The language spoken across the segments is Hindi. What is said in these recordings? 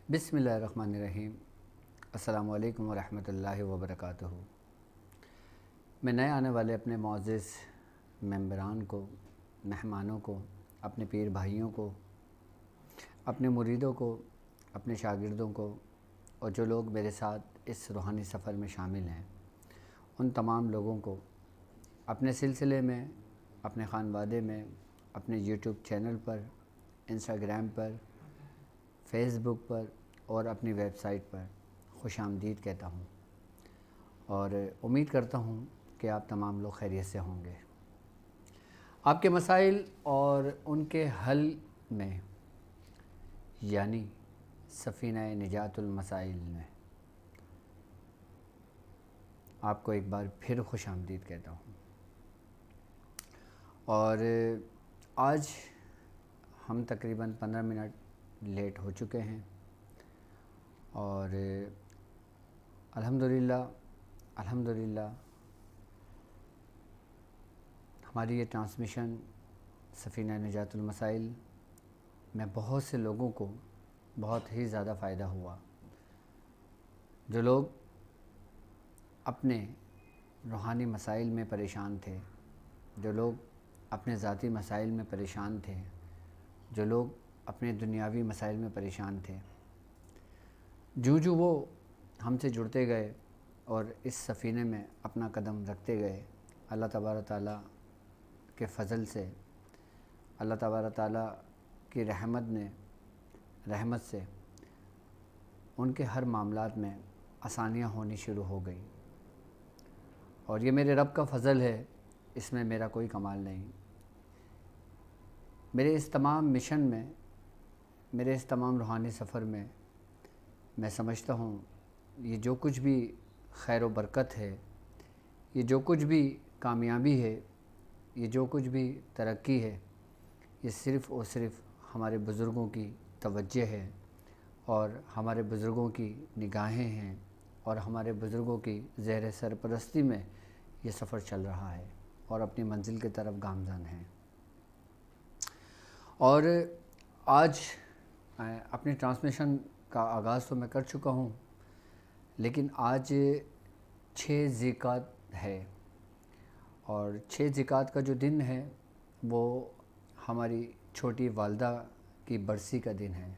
बिस्मिल्लाहिर्रहमानिर्रहीम। अस्सलामु अलैकुम वरहमतुल्लाहि वबरकातुहू। मैं नए आने वाले अपने मुअज़्ज़िज़ मेंबरान को, मेहमानों को, अपने पीर भाइयों को, अपने मुरीदों को, अपने शागिर्दों को और जो लोग मेरे साथ इस रूहानी सफ़र में शामिल हैं, उन तमाम लोगों को अपने सिलसिले में, अपने ख़ानवादे में, अपने यूट्यूब चैनल पर, इंस्टाग्राम पर, फेसबुक पर और अपनी वेबसाइट पर खुशामदीद कहता हूँ और उम्मीद करता हूँ कि आप तमाम लोग खैरियत से होंगे। आपके मसाइल और उनके हल में, यानी सफ़ीना निजातुल मसाइल में, आपको एक बार फिर खुशामदीद कहता हूँ। और आज हम तकरीबन 15 मिनट लेट हो चुके हैं और अल्हम्दुलिल्लाह हमारी ये ट्रांसमिशन सफ़ीना निजातुल मसाइल में बहुत से लोगों को बहुत ही ज़्यादा फ़ायदा हुआ। जो लोग अपने रूहानी मसाइल में परेशान थे, जो लोग अपने ज़ाती मसाइल में परेशान थे, जो लोग अपने दुनियावी मसाइल में परेशान थे, जो वो हमसे जुड़ते गए और इस सफ़ीने में अपना कदम रखते गए, अल्लाह तबारक ताला के फ़ज़ल से, अल्लाह तबारक ताला की रहमत से उनके हर मामलात में आसानियाँ होनी शुरू हो गई। और ये मेरे रब का फ़ज़ल है, इसमें मेरा कोई कमाल नहीं। मेरे इस तमाम मिशन में, मेरे इस तमाम रूहानी सफ़र में मैं समझता हूँ ये जो कुछ भी खैर व बरकत है, ये जो कुछ भी कामयाबी है, ये जो कुछ भी तरक्की है, ये सिर्फ़ और सिर्फ हमारे बुज़ुर्गों की तवज्जो है और हमारे बुज़ुर्गों की निगाहें हैं और हमारे बुज़ुर्गों की ज़ेर सरपरस्ती में ये सफ़र चल रहा है और अपनी मंजिल की तरफ गामज़न है। और आज अपनी ट्रांसमिशन का आगाज़ तो मैं कर चुका हूँ, लेकिन आज 6 ज़िकात है और 6 ज़िकात का जो दिन है वो हमारी छोटी वालदा की बरसी का दिन है।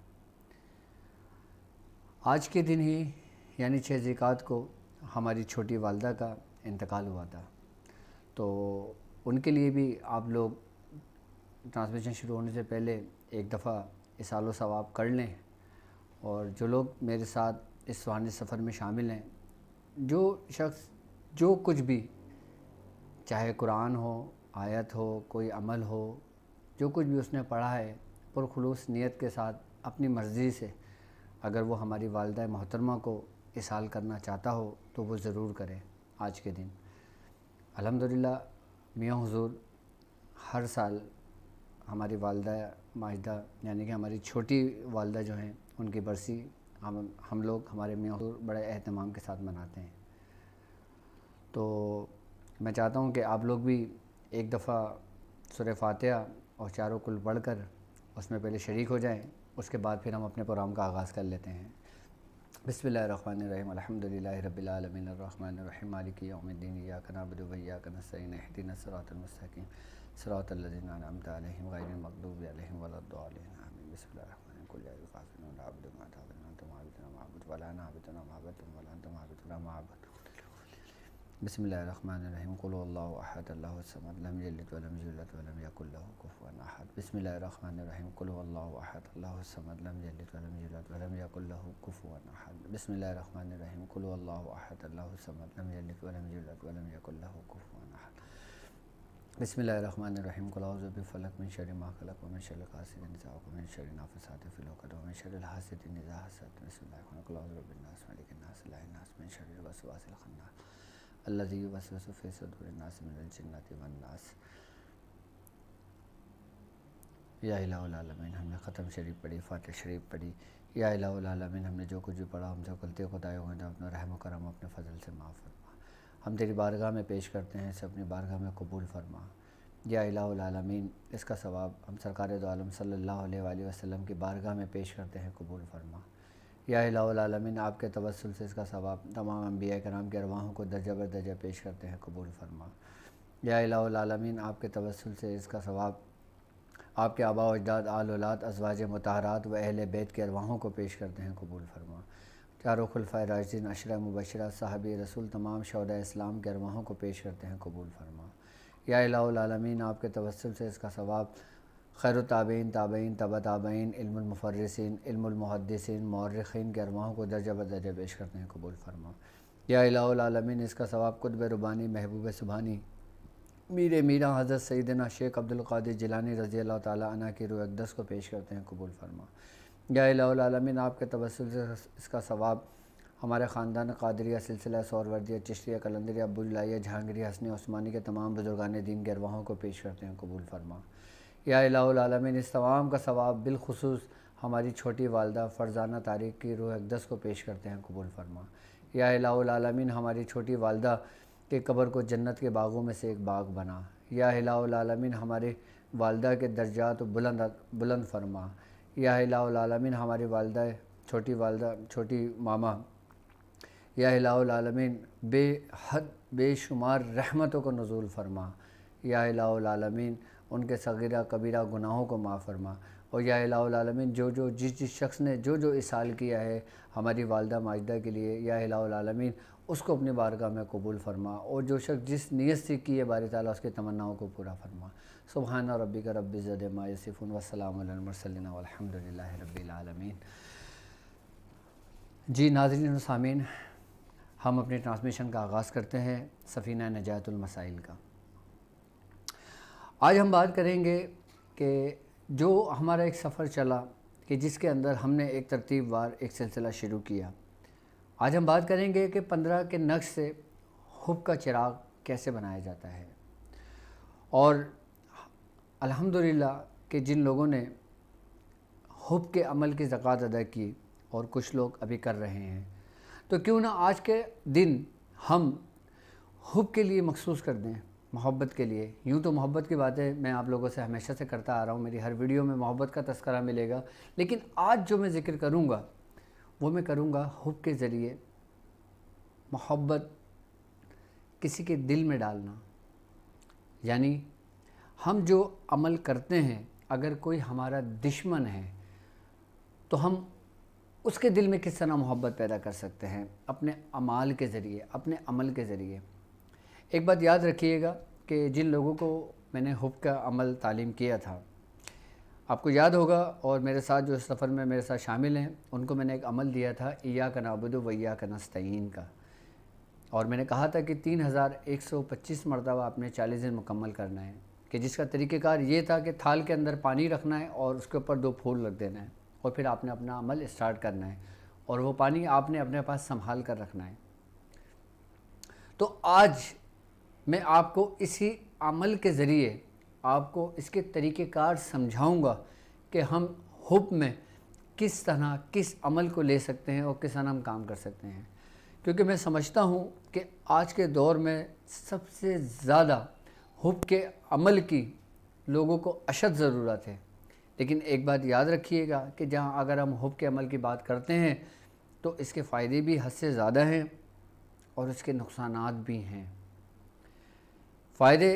आज के दिन ही यानी 6 ज़िकात को हमारी छोटी वालदा का इंतकाल हुआ था। तो उनके लिए भी आप लोग ट्रांसमिशन शुरू होने से पहले एक दफ़ा इसालो सवाब कर लें। और जो लोग मेरे साथ इस रूहानी सफ़र में शामिल हैं, जो शख्स जो कुछ भी, चाहे कुरान हो, आयत हो, कोई अमल हो, जो कुछ भी उसने पढ़ा है, पुरखुलूस नियत के साथ अपनी मर्ज़ी से अगर वो हमारी वालिदा मोहतरमा को इसाल करना चाहता हो तो वो ज़रूर करे। आज के दिन अल्हम्दुलिल्लाह मियाँ हुज़ूर हर साल हमारी वालिदा माजिदा यानी कि हमारी छोटी वालिदा जो हैं उनकी बरसी हम लोग हमारे मियाँ हुज़ूर बड़े एहतमाम के साथ मनाते हैं। तो मैं चाहता हूँ कि आप लोग भी एक दफ़ा सूरह फातिहा और चारों कुल पढ़कर उसमें पहले शरीक हो जाएं, उसके बाद फिर हम अपने प्रोग्राम का आगाज़ कर लेते हैं। बिस्मिल्लाहिर्रहमानिर्रहीम, अल्हम्दुलिल्लाहि रब्बिल आलमीन, अर्रहमानिर्रहीम, मालिकि यौमिद्दीन, इय्याका नअबुदु व इय्याका नस्तईन, इहदिनस सिरातल मुस्तक़ीम, सिरातल लज़ीना अनअमता अलैहिम गैरिल मग़दूबि अलैहिम वलद्दालिन, आमीन। बिस्मिल्लाहिर्रहमानिर्रहीम, कुल या अय्युहल काफ़िरून ला अअबुदु मा तअबुदून व अंतुम आबिदूना मा अअबुदु व ला नअबुदु मा अबदतुम व ला अंतुम आबिदूना मा अअबुदु। बिस्मिल्लाहिर्रहमानिर्रहीम, कुल हुवल्लाहु अहद, अल्लाहुस समद, लम यलिद व लम यूलद व लम यकुल लहू कुफुवन अहद। बिस्मिल्लाहिर्रहमानिर्रहीम, कुल हुवल्लाहु अहद, अल्लाहुस समद, लम यलिद व लम यूलद व लम यकुल लहू कुफुवन अहद। बिस्मिल्लाहिर्रहमानिर्रहीम, कुल हुवल्लाहु अहद, अल्लाहुस समद, लम यलिद व लम यूलद व लम यकुल लहू कुफुवन अहद। बिस्मिल्लाहिर्रहमानिर्रहीम, कुल अऊज़ु बिफ़लक मिन शर्रि मा ख़लक़ व मिन शर्रि गासिकिन इज़ा वक़ब व मिन शर्रि नाफ़िसाति फ़िल उक़द व मिन शर्रि हासिदिन इज़ा हसद। बिस्मिल्लाहिर्रहमानिर्रहीम, कुल अऊज़ु बिरब्बिन नास, मलिकिन नास, इलाहिन नास, मिन शर्रिल वसवासिल ख़न्नास, अल्लज़ी युवस्विसु फ़ी सुदूरिन नास मिनल जिन्नति वन नास। या इलाहुल आलमीन, हमने ख़त्म शरीफ पढ़ी, फ़ातिहा शरीफ पढ़ी। या इलाहुल आलमीन, हमने जो कुछ भी पढ़ा हमसे गलती खुदाई हुई, अपना रहम करम अपने फ़ज़ल से माफ़ फरमा। हम तेरी बारगाह में पेश करते हैं, इसे अपनी बारगाह में कबूल फरमा। या इलाहुल आलमीन, इसका सवाब हम सरकार दो आलम सल्लल्लाहु अलैहि वसल्लम की बारगाह में पेश करते हैं, कबूल फरमा। या इलाहुल आलमीन आपके तवस्सुल से इसका सवाब तमाम अंबिया कराम के अरवाहों को दर्जा बर दर्जा पेश करते हैं, कबूल फरमा। या इलाहुल आलमीन आपके तवस्सुल से इसका सवाब आपके आबा व अजदाद, आल औलाद, अज़वाज मुतहरात व अहले बैत के अरवाहों को पेश करते हैं, कबूल फरमा। चारों खुलफाए राशिदीन, अशरा मुबशरा, साहबी रसूल, तमाम शहदा इस्लाम के अरवाहों को पेश करते हैं, कबूल फरमा। या इलाहुल आलमीन आपके तवस्सुल से इसका सवाब खैर ताबईन, ताबईन, तबा ताबईन, इल्मुल मुफर्रिसीन, इल्मुल मुहद्दिसीन, मौर्रिखीन के अरवाहों को दर्जा ब दर्जा पेश करते हैं, कबूल फरमा। या इलाहुल आलमीन इसका सवाब कुतुब रुबानी, महबूब सुबहानी, मीर मीरा हज़रत सैयदना शेख अब्दुल क़ादिर जिलानी रज़ी अल्लाह ताला अन्हु की रूह अक़दस को पेश करते हैं, कबूल फरमा। या इलाहुल आलमीन आपके तवस्सुल से इसका सवाब हमारे ख़ानदान क़ादरिया, सिलसिला सोहरवर्दिया, चिश्तिया, कलंदरिया, बुलाइया, जहांगीरिया, हसनी उस्मानी के तमाम बुज़ुर्गान दीन के अरवाहों को पेश करते हैं, कबूल फरमा। या इलाहुल आलमीन इस तमाम का सवाब बिलखुसूस हमारी छोटी वालदा फ़रज़ाना तारिक की रूह अक़दस को पेश करते हैं, कबूल फरमा। या इलाहुल आलमीन हमारी छोटी वालदा के कब्र को जन्नत के बागों में से एक बाग बना। या इलाहुल आलमीन हमारी वालदा के दर्जात बुलंद फरमा। या इलाहुल आलमीन हमारी वालदा छोटी मामा, या इलाहुल आलमीन बेहद बेशुमार रहमतों को नज़ूल फरमा। या इलाहुल आलमीन उनके सगीरा कबीरा गुनाहों को माफ़ फरमा। और या इलाहुल आलमीन जिस शख्स ने जो इसाल किया है हमारी वालदा माजिदा के लिए, या इलाहुल आलमीन उसको अपनी बारगाह में कबूल फरमा। और जो शख्स जिस नीयत से की है बारी ताला उसकी तमन्नाओं को पूरा फरमा। सुब्हान रब्बिका रब्बिल इज़्ज़ति अम्मा यसिफून व सलामुन अलल मुरसलीन वल्हम्दुलिल्लाहि रब्बिल आलमीन। जी नाज़रीन व सामीन, हम अपने ट्रांसमिशन का आगाज़ करते हैं सफ़ीना नजातुल मसाइल का। आज हम बात करेंगे कि जो हमारा एक सफ़र चला कि जिसके अंदर हमने एक तरतीबवार एक सिलसिला शुरू किया। आज हम बात करेंगे कि 15 के नक्श से हुब का चिराग कैसे बनाया जाता है, और अल्हम्दुलिल्लाह कि जिन लोगों ने हुब के अमल की ज़कात अदा की और कुछ लोग अभी कर रहे हैं, तो क्यों ना आज के दिन हम हुब के लिए मखसूस कर दें, मोहब्बत के लिए। यूँ तो मोहब्बत की बातें मैं आप लोगों से हमेशा से करता आ रहा हूँ, मेरी हर वीडियो में मोहब्बत का तस्करा मिलेगा, लेकिन आज जो मैं ज़िक्र करूँगा वो मैं करूँगा हुब के ज़रिए मोहब्बत किसी के दिल में डालना। यानी हम जो अमल करते हैं, अगर कोई हमारा दुश्मन है तो हम उसके दिल में किस तरह मोहब्बत पैदा कर सकते हैं अपने अमाल के ज़रिए, अपने अमल के ज़रिए। एक बात याद रखिएगा कि जिन लोगों को मैंने हुब का अमल तालीम किया था, आपको याद होगा, और मेरे साथ जो इस सफ़र में मेरे साथ शामिल हैं उनको मैंने एक अमल दिया था इय्याका नअबुदु व इय्याका नस्तईन का, और मैंने कहा था कि 3125 मरतबा आपने 40 दिन मुकम्मल करना है, कि जिसका तरीक़ेकार ये था कि थाल के अंदर पानी रखना है और उसके ऊपर 2 फूल रख देना है, और फिर आपने अपना अमल स्टार्ट करना है, और वो पानी आपने अपने पास संभाल कर रखना है। तो आज मैं आपको इसी अमल के ज़रिए आपको इसके तरीक़ेकार समझाऊंगा कि हम हुब में किस तरह किस अमल को ले सकते हैं और किस तरह हम काम कर सकते हैं। क्योंकि मैं समझता हूँ कि आज के दौर में सबसे ज़्यादा हुब के अमल की लोगों को अशद ज़रूरत है। लेकिन एक बात याद रखिएगा कि जहाँ अगर हम हुब के अमल की बात करते हैं तो इसके फ़ायदे भी हद से ज़्यादा हैं और इसके नुकसानात भी हैं। फ़ायदे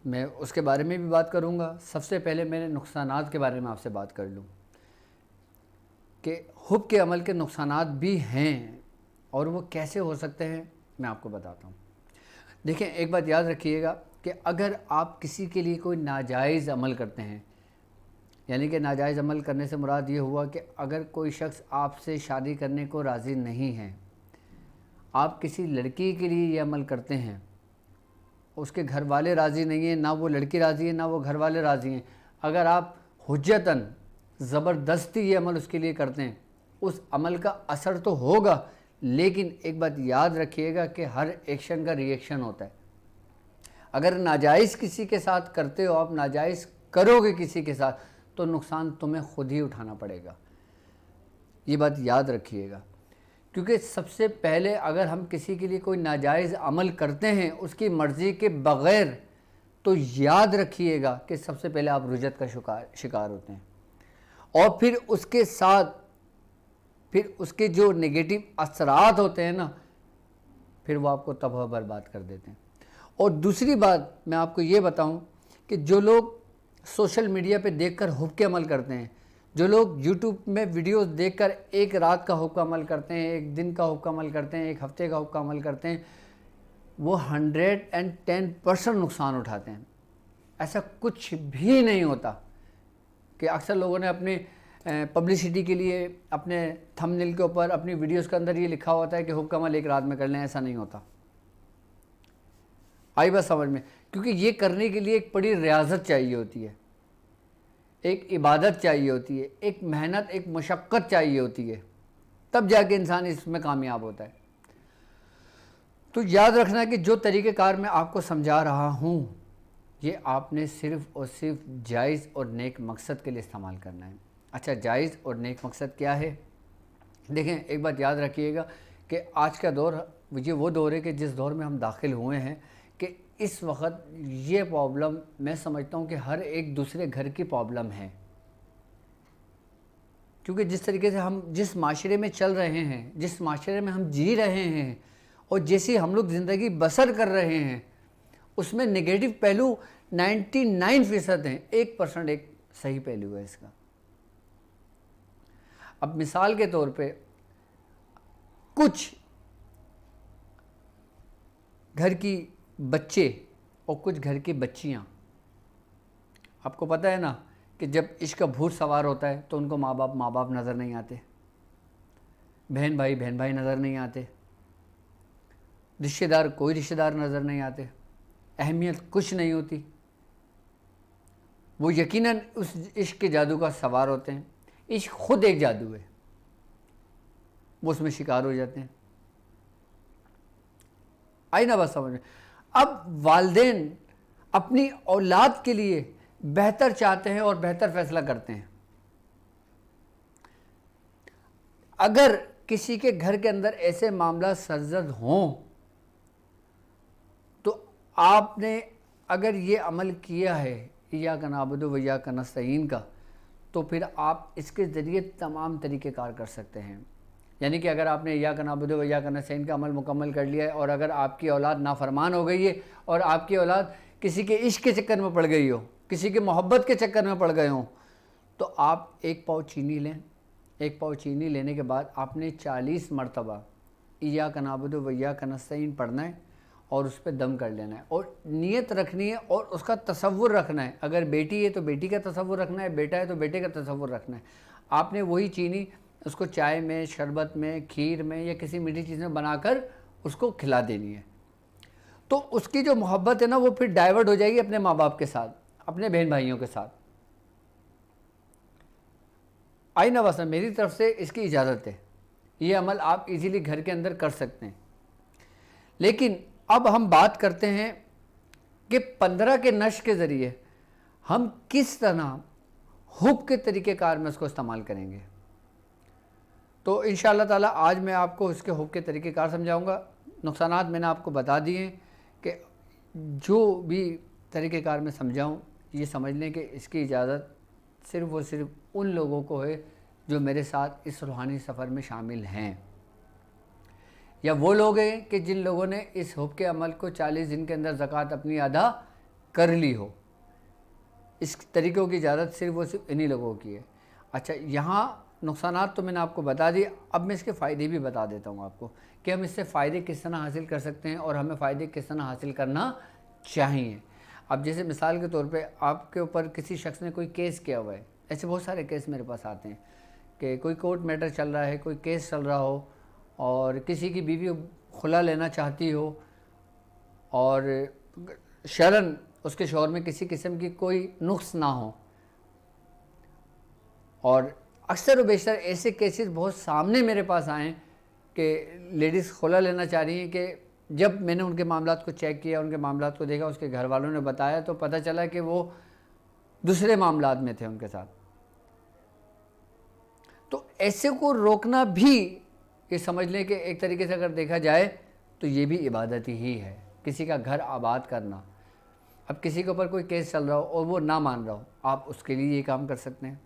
मैं उसके बारे में भी बात करूँगा। सबसे पहले मैंने नुकसानात के बारे में आपसे बात कर लूँ कि हुब के अमल के नुकसानात भी हैं और वो कैसे हो सकते हैं, मैं आपको बताता हूँ। देखें, एक बात याद रखिएगा कि अगर आप किसी के लिए कोई नाजायज़ अमल करते हैं, यानी कि नाजायज़ अमल करने से मुराद ये हुआ कि अगर कोई शख्स आपसे शादी करने को राज़ी नहीं है, आप किसी लड़की के लिए ये अमल करते हैं, उसके घर वाले राज़ी नहीं हैं, ना वो लड़की राज़ी है ना वो घर वाले राज़ी हैं, अगर आप हुज्जतन ज़बरदस्ती ये अमल उसके लिए करते हैं, उस अमल का असर तो होगा, लेकिन एक बात याद रखिएगा कि हर एक्शन का रिएक्शन होता है। अगर नाजायज़ किसी के साथ करते हो, आप नाजायज़ करोगे किसी के साथ, तो नुकसान तुम्हें खुद ही उठाना पड़ेगा। ये बात याद रखिएगा, क्योंकि सबसे पहले अगर हम किसी के लिए कोई नाजायज़ अमल करते हैं उसकी मर्ज़ी के बग़ैर, तो याद रखिएगा कि सबसे पहले आप रुजत का शिकार होते हैं, और फिर उसके साथ फिर उसके जो नेगेटिव असरात होते हैं ना, फिर वो आपको तबाह बर्बाद कर देते हैं। और दूसरी बात मैं आपको ये बताऊं कि जो लोग सोशल मीडिया पे देखकर हुक्के अमल करते हैं, जो लोग यूट्यूब में वीडियोस देखकर एक रात का हुक्का अमल करते हैं, एक दिन का हुक्का अमल करते हैं, एक हफ्ते का हुक्का अमल करते हैं, वो 110% नुकसान उठाते हैं। ऐसा कुछ भी नहीं होता कि अक्सर लोगों ने अपनी पब्लिसिटी के लिए अपने थंबनेल के ऊपर अपनी वीडियोस के अंदर ये लिखा होता है कि हुक्का अमल एक रात में कर लें। ऐसा नहीं होता। आई बात समझ में? क्योंकि ये करने के लिए एक बड़ी रियाजत चाहिए होती है, एक इबादत चाहिए होती है, एक मेहनत, एक मशक्क़त चाहिए होती है, तब जाके इंसान इसमें कामयाब होता है। तो याद रखना कि जो तरीक़ेकार मैं आपको समझा रहा हूँ, ये आपने सिर्फ़ और सिर्फ जायज़ और नेक मकसद के लिए इस्तेमाल करना है। अच्छा, जायज़ और नेक मकसद क्या है? देखें, एक बात याद रखिएगा कि आज का दौर ये वो दौर है कि जिस दौर में हम दाखिल हुए हैं कि इस वक्त ये प्रॉब्लम मैं समझता हूँ कि हर एक दूसरे घर की प्रॉब्लम है। क्योंकि जिस तरीके से हम जिस माशरे में चल रहे हैं, जिस माशरे में हम जी रहे हैं और जैसी हम लोग ज़िंदगी बसर कर रहे हैं, उसमें नेगेटिव पहलू 99% हैं, 1% एक सही पहलू है इसका। अब मिसाल के तौर पे कुछ घर की बच्चे और कुछ घर की बच्चियां, आपको पता है ना कि जब इश्क का भूत सवार होता है तो उनको माँ बाप नज़र नहीं आते, बहन भाई नज़र नहीं आते, रिश्तेदार कोई रिश्तेदार नज़र नहीं आते, अहमियत कुछ नहीं होती। वो यकीनन उस इश्क के जादू का सवार होते हैं। इश्क खुद एक जादू है, वो उसमें शिकार हो जाते हैं। आई ना बात समझ में? अब वालिदैन अपनी औलाद के लिए बेहतर चाहते हैं और बेहतर फैसला करते हैं। अगर किसी के घर के अंदर ऐसे मामला सरजद हों तो आपने अगर ये अमल किया है इय्याका नअबुदु व इय्याका नस्तईन का, तो फिर आप इसके ज़रिए तमाम तरीक़ेकार कर सकते हैं। यानी कि अगर आपने इय्याका नअबुदु व इय्याका नस्तईन का अमल मुकम्मल कर लिया है और अगर आपकी औलाद नाफरमान हो गई है और आपकी औलाद किसी के इश्क के चक्कर में पड़ गई हो, किसी के मोहब्बत के चक्कर में पड़ गए हों, तो आप एक पाव चीनी लें। एक पाव चीनी लेने के बाद आपने 40 मरतबा इय्याका नअबुदु व इय्याका नस्तईन पढ़ना है और उस पर दम कर लेना है और नीयत रखनी है और उसका तसव्वुर रखना है। अगर बेटी है तो बेटी का तसव्वुर रखना है, बेटा है तो बेटे का तसव्वुर रखना है। आपने वही चीनी उसको चाय में, शरबत में, खीर में या किसी मीठी चीज़ में बनाकर उसको खिला देनी है। तो उसकी जो मोहब्बत है ना, वो फिर डाइवर्ट हो जाएगी अपने माँ बाप के साथ, अपने बहन भाइयों के साथ। आई ना वसन, मेरी तरफ से इसकी इजाज़त है। ये अमल आप इजीली घर के अंदर कर सकते हैं। लेकिन अब हम बात करते हैं कि 15 के नश के ज़रिए हम किस तरह हुक के तरीक़ेकार में उसको इस्तेमाल करेंगे। तो इंशाअल्लाह ताला आज मैं आपको इसके हुक के तरीक़ेकार समझाऊंगा। नुकसानात मैंने आपको बता दिए हैं कि जो भी तरीक़ेकार मैं समझाऊँ, ये समझ लें कि इसकी इजाज़त सिर्फ़ और सिर्फ उन लोगों को है जो मेरे साथ इस रूहानी सफ़र में शामिल हैं, या वो लोग हैं कि जिन लोगों ने इस हुक के अमल को 40 दिन के अंदर ज़कात अपनी अदा कर ली हो। इस तरीक़ों की इजाज़त सिर्फ़ और सिर्फ इन्हीं लोगों की है। अच्छा, यहाँ नुकसानात तो मैंने आपको बता दिए, अब मैं इसके फ़ायदे भी बता देता हूँ आपको कि हम इससे फ़ायदे किस तरह हासिल कर सकते हैं और हमें फ़ायदे किस तरह हासिल करना चाहिए। अब जैसे मिसाल के तौर पे आपके ऊपर किसी शख्स ने कोई केस किया हुआ है, ऐसे बहुत सारे केस मेरे पास आते हैं कि कोई कोर्ट मैटर चल रहा है, कोई केस चल रहा हो और किसी की बीवी खुला लेना चाहती हो और शरन उसके शौहर में किसी किस्म की कोई नुक्स ना हो। और अक्सर व बेशतर ऐसे केसेस बहुत सामने मेरे पास आए कि लेडीज़ खुला लेना चाह रही हैं कि जब मैंने उनके मामलात को चेक किया, उनके मामलात को देखा, उसके घर वालों ने बताया तो पता चला कि वो दूसरे मामलात में थे उनके साथ। तो ऐसे को रोकना भी, ये समझ लें कि एक तरीके से अगर देखा जाए तो ये भी इबादत ही है, किसी का घर आबाद करना। अब किसी के ऊपर कोई केस चल रहा हो और वो ना मान रहा हो, आप उसके लिए ये काम कर सकते हैं।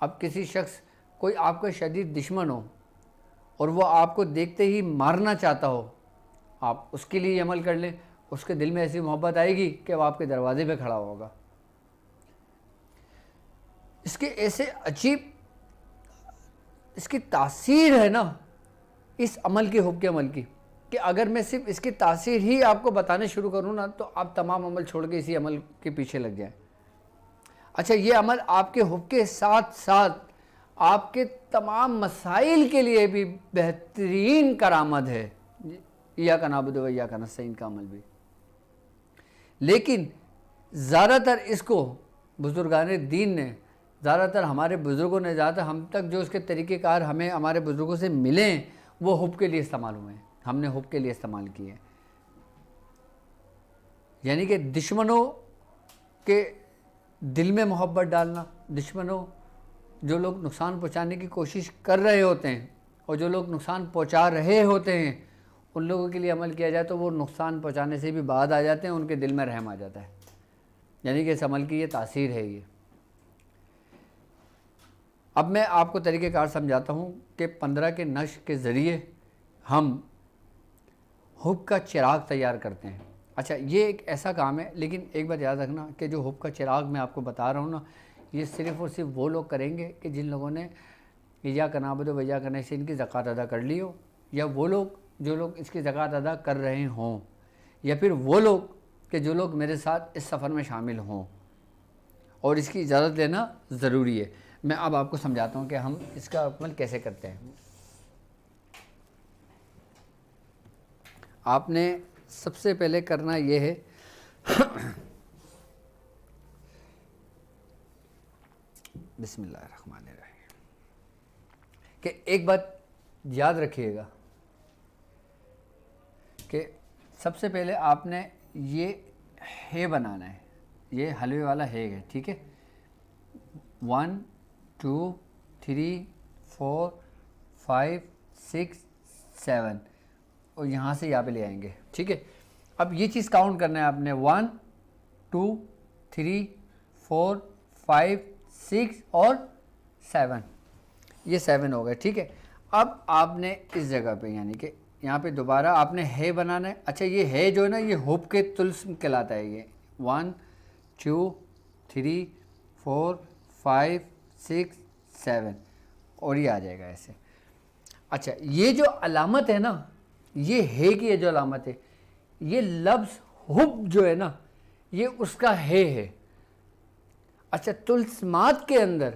अब किसी शख्स कोई आपका शदीद दुश्मन हो और वो आपको देखते ही मारना चाहता हो, आप उसके लिए अमल कर लें, उसके दिल में ऐसी मोहब्बत आएगी कि वो आपके दरवाजे पे खड़ा होगा। इसके ऐसे अजीब इसकी तासीर है ना इस अमल की, हुब के अमल की, कि अगर मैं सिर्फ इसकी तासीर ही आपको बताने शुरू करूँ ना तो आप तमाम अमल छोड़ के इसी अमल के पीछे लग जाए। अच्छा, ये अमल आपके हुब के साथ साथ आपके तमाम मसाइल के लिए भी बेहतरीन करामत है, या का नाबुद व या का नस्तईन का अमल भी। लेकिन ज़्यादातर इसको बुजुर्गान दीन ने, ज़्यादातर हमारे बुज़ुर्गों ने, ज़्यादातर हम तक जो उसके तरीक़ेकार हमें हमारे बुज़ुर्गों से मिले वो हुब के लिए इस्तेमाल हुए हैं, हमने हुब के लिए इस्तेमाल किए हैं। यानी कि दुश्मनों के दिल में मोहब्बत डालना, दुश्मनों जो लोग नुकसान पहुंचाने की कोशिश कर रहे होते हैं और जो लोग नुकसान पहुंचा रहे होते हैं, उन लोगों के लिए अमल किया जाए तो वो नुकसान पहुंचाने से भी बाद आ जाते हैं, उनके दिल में रहम आ जाता है। यानी कि इस अमल की ये तासीर है। ये अब मैं आपको तरीक़ेकार समझाता हूँ कि 15 के नश के ज़रिए हम हुब का चिराग तैयार करते हैं। अच्छा, ये एक ऐसा काम है, लेकिन एक बात याद रखना कि जो हुब का चिराग मैं आपको बता रहा हूँ ना, ये सिर्फ़ और सिर्फ वो लोग करेंगे कि जिन लोगों ने या का नाबुद व या का नस्तईन की ज़कात अदा कर ली हो, या वो लोग जो लोग इसकी ज़कात अदा कर रहे हों, या फिर वो लोग कि जो लोग मेरे साथ इस सफ़र में शामिल हों, और इसकी इजाज़त लेना ज़रूरी है। मैं अब आपको समझाता हूँ कि हम इसका अमल कैसे करते हैं। आपने सबसे पहले करना ये है बिस्मिल्लाहिर्रहमानिर्रहीम, कि एक बात याद रखिएगा कि सबसे पहले आपने ये है बनाना है, ये हलवे वाला है, ठीक है। 1 2 3 4 5 6 7 और यहाँ से यहाँ पे ले आएंगे, ठीक है। अब ये चीज़ काउंट करना है आपने, 1 2 3 4 5 6 और 7, ये 7 हो गए, ठीक है। अब आपने इस जगह पे यानी कि यहाँ पे दोबारा आपने है बनाना है। अच्छा, ये है जो है ना, ये हुब के तुल्स्म कहलाता है। ये 1 2 3 4 5 6 7 और ये आ जाएगा ऐसे। अच्छा, ये जो अलामत है ना, ये है कि ये जो अलामत है, ये लफ्ज़ हुब जो है ना, ये उसका है। अच्छा, तुल्स्मात के अंदर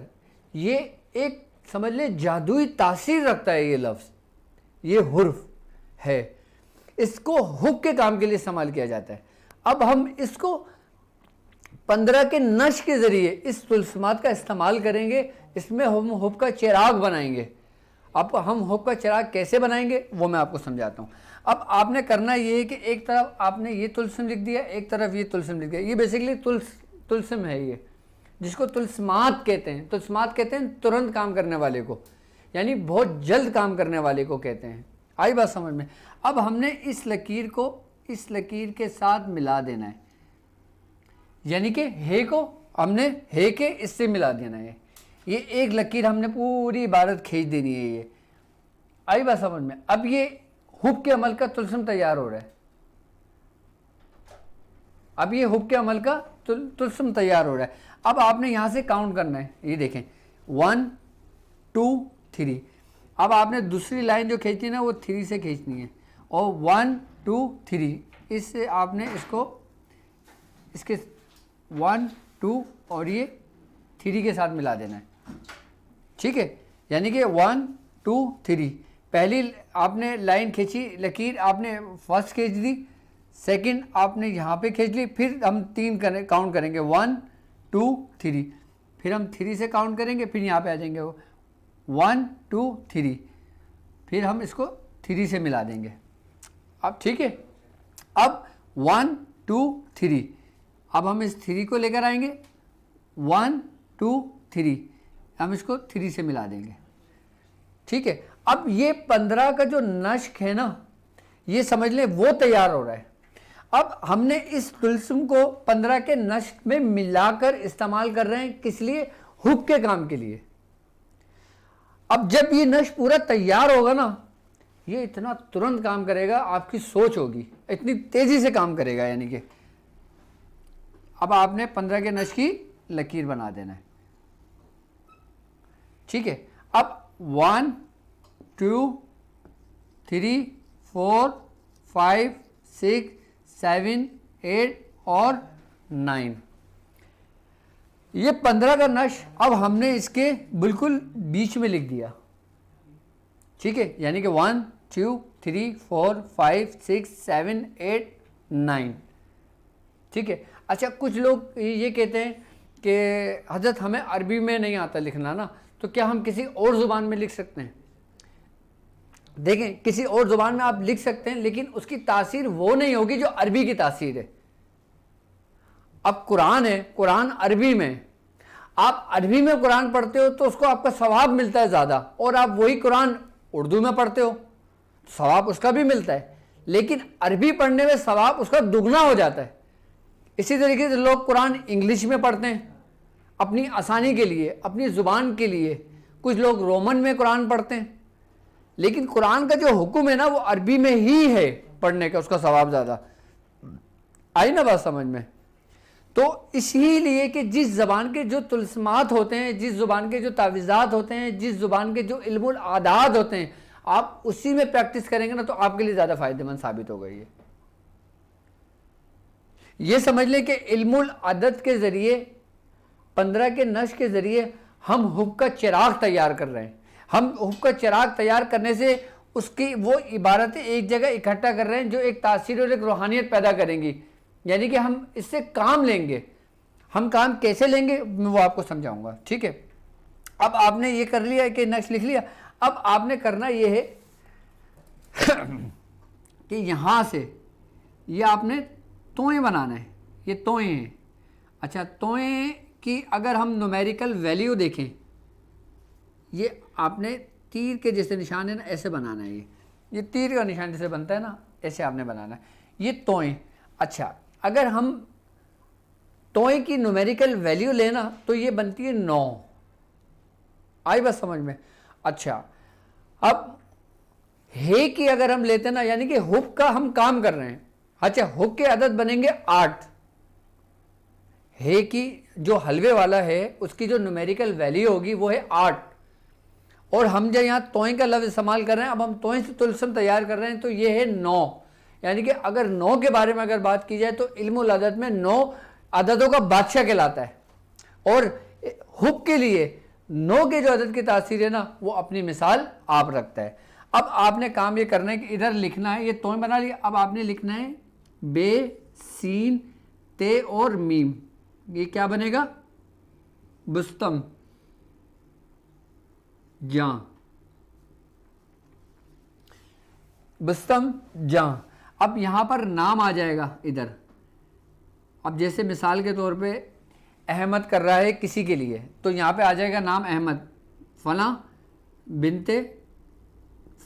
ये एक समझ ले जादुई तासीर रखता है। ये लफ्ज़, ये हुर्फ है, इसको हुब के काम के लिए इस्तेमाल किया जाता है। अब हम इसको 15 के नश के ज़रिए इस तुल्स्मात का इस्तेमाल करेंगे, इसमें हम हुब का चिराग बनाएंगे। अब हम हुब का चिराग कैसे बनाएंगे वो मैं आपको समझाता हूँ। अब आपने करना ये है कि एक तरफ आपने ये तुल्स्म लिख दिया, एक तरफ ये तुल्स्म लिख दिया। ये बेसिकली तुल्स्म है, ये जिसको तुल्स्मात कहते हैं। तुल्स्मात कहते हैं तुरंत काम करने वाले को, यानी बहुत जल्द काम करने वाले को कहते हैं। आई बात समझ में? अब हमने इस लकीर को इस लकीर के साथ मिला देना है, यानी कि हे को हमने हे के इससे मिला देना है। ये एक लकीर हमने पूरी इबारत खींच देनी है। ये आई बात समझ में? अब ये हुब के अमल का तुल्स्म तैयार हो रहा है। अब ये हुब के अमल का तुल्स्म तैयार हो रहा है। अब आपने यहाँ से काउंट करना है। ये देखें 1 2 3। अब आपने दूसरी लाइन जो खींचनी है ना, वो 3 से खींचनी है, और 1 2 3 इससे आपने इसके 1 2 और ये 3 के साथ मिला देना है, ठीक है। यानी कि 1 2 3 पहली आपने लाइन खींची, लकीर आपने फर्स्ट खींच दी, सेकंड आपने यहाँ पे खींच ली, फिर हम 3 काउंट करेंगे 1 2 3, फिर हम 3 से काउंट करेंगे, फिर यहाँ पे आ जाएंगे वो 1 2 3, फिर हम इसको 3 से मिला देंगे। अब ठीक है, अब 1 2 3, अब हम इस 3 को लेकर आएंगे 1 2 3, हम इसको 3 से मिला देंगे, ठीक है। अब ये 15 का जो नश्क है ना, ये समझ लें वो तैयार हो रहा है। अब हमने इस तुल्स्म को 15 के नश्क में मिलाकर इस्तेमाल कर रहे हैं, किस लिए? हुब के काम के लिए। अब जब ये नक्श पूरा तैयार होगा ना, ये इतना तुरंत काम करेगा, आपकी सोच होगी इतनी तेजी से काम करेगा। यानी कि अब आपने 15 के नक्श की लकीर बना देना है, ठीक है। अब 1 2 3 4 5 6 7 8 और 9, ये 15 का नक्श अब हमने इसके बिल्कुल बीच में लिख दिया, ठीक है। यानी कि 1 2 3 4 5 6 7 8 9, ठीक है। अच्छा, कुछ लोग ये कहते हैं कि हज़रत हमें अरबी में नहीं आता लिखना ना, तो क्या हम किसी और ज़ुबान में लिख सकते हैं? देखें, किसी और ज़ुबान में आप लिख सकते हैं, लेकिन उसकी तासीर वो नहीं होगी जो अरबी की तासीर है। अब कुरान है, कुरान अरबी में, आप अरबी में कुरान पढ़ते हो तो उसको आपका सवाब मिलता है ज़्यादा, और आप वही कुरान उर्दू में पढ़ते हो सवाब उसका भी मिलता है, लेकिन अरबी पढ़ने में सवाब उसका दुगना हो जाता है। इसी तरीके से लोग कुरान इंग्लिश में पढ़ते हैं अपनी आसानी के लिए, अपनी ज़ुबान के लिए। कुछ लोग रोमन में कुरान पढ़ते हैं, लेकिन कुरान का जो हुक्म है ना वो अरबी में ही है पढ़ने का, उसका सवाब ज़्यादा। आई ना बात समझ में? तो इसीलिए कि जिस ज़बान के जो तुलस्मात होते हैं, जिस ज़ुबान के जो तावीज़ात होते हैं, जिस ज़ुबान के जो इल्मुल आदात होते हैं, आप उसी में प्रैक्टिस करेंगे ना तो आपके लिए ज़्यादा फ़ायदेमंद साबित होगा। ये समझ लें कि इल्मुल आदत के ज़रिए, 15 के नक्श के ज़रिए हम हुब का चिराग तैयार कर रहे हैं। हम हुब का चिराग तैयार करने से उसकी वो इबारतें एक जगह इकट्ठा कर रहे हैं जो एक तासीर और एक रूहानियत पैदा करेंगी। यानी कि हम इससे काम लेंगे। हम काम कैसे लेंगे मैं वो आपको समझाऊंगा, ठीक है। अब आपने ये कर लिया कि नक्श लिख लिया, अब आपने करना ये है कि यहाँ से ये आपने तोएँ बनाना है। ये तोएँ हैं। अच्छा, तोएँ की अगर हम न्यूमेरिकल वैल्यू देखें, ये आपने तीर के जैसे निशान है ना, ऐसे बनाना है। ये तीर का निशान जैसे बनता है ना, ऐसे आपने बनाना है। ये तोएँ। अच्छा, अगर हम तोएँ की न्यूमेरिकल वैल्यू लेना तो ये बनती है 9। आई बात समझ में? अच्छा, अब हे की अगर हम लेते ना, यानी कि हुब का हम काम कर रहे हैं। अच्छा, हुब के अदद बनेंगे 8। हे की जो हलवे वाला है उसकी जो न्यूमेरिकल वैल्यू होगी वो है 8, और हम जो यहाँ तोएँ का लफ्ज़ इस्तेमाल कर रहे हैं, अब हम तोएँ से तुलसम तैयार कर रहे हैं तो ये है 9। यानी कि अगर 9 के बारे में अगर बात की जाए तो इल्मुल अदद में 9 अददों का बादशाह कहलाता है, और हुब के लिए 9 के जो अदद की तासीर है ना वो अपनी मिसाल आप रखता है। अब आपने काम ये करना है कि इधर लिखना है, ये तोएँ बना लिया। अब आपने लिखना है बे, सीन, ते और मीम। ये क्या बनेगा? बुस्तम जां, बुस्तम जां। अब यहाँ पर नाम आ जाएगा इधर। अब जैसे मिसाल के तौर पे अहमद कर रहा है किसी के लिए, तो यहाँ पे आ जाएगा नाम अहमद, फ़लाँ बिनते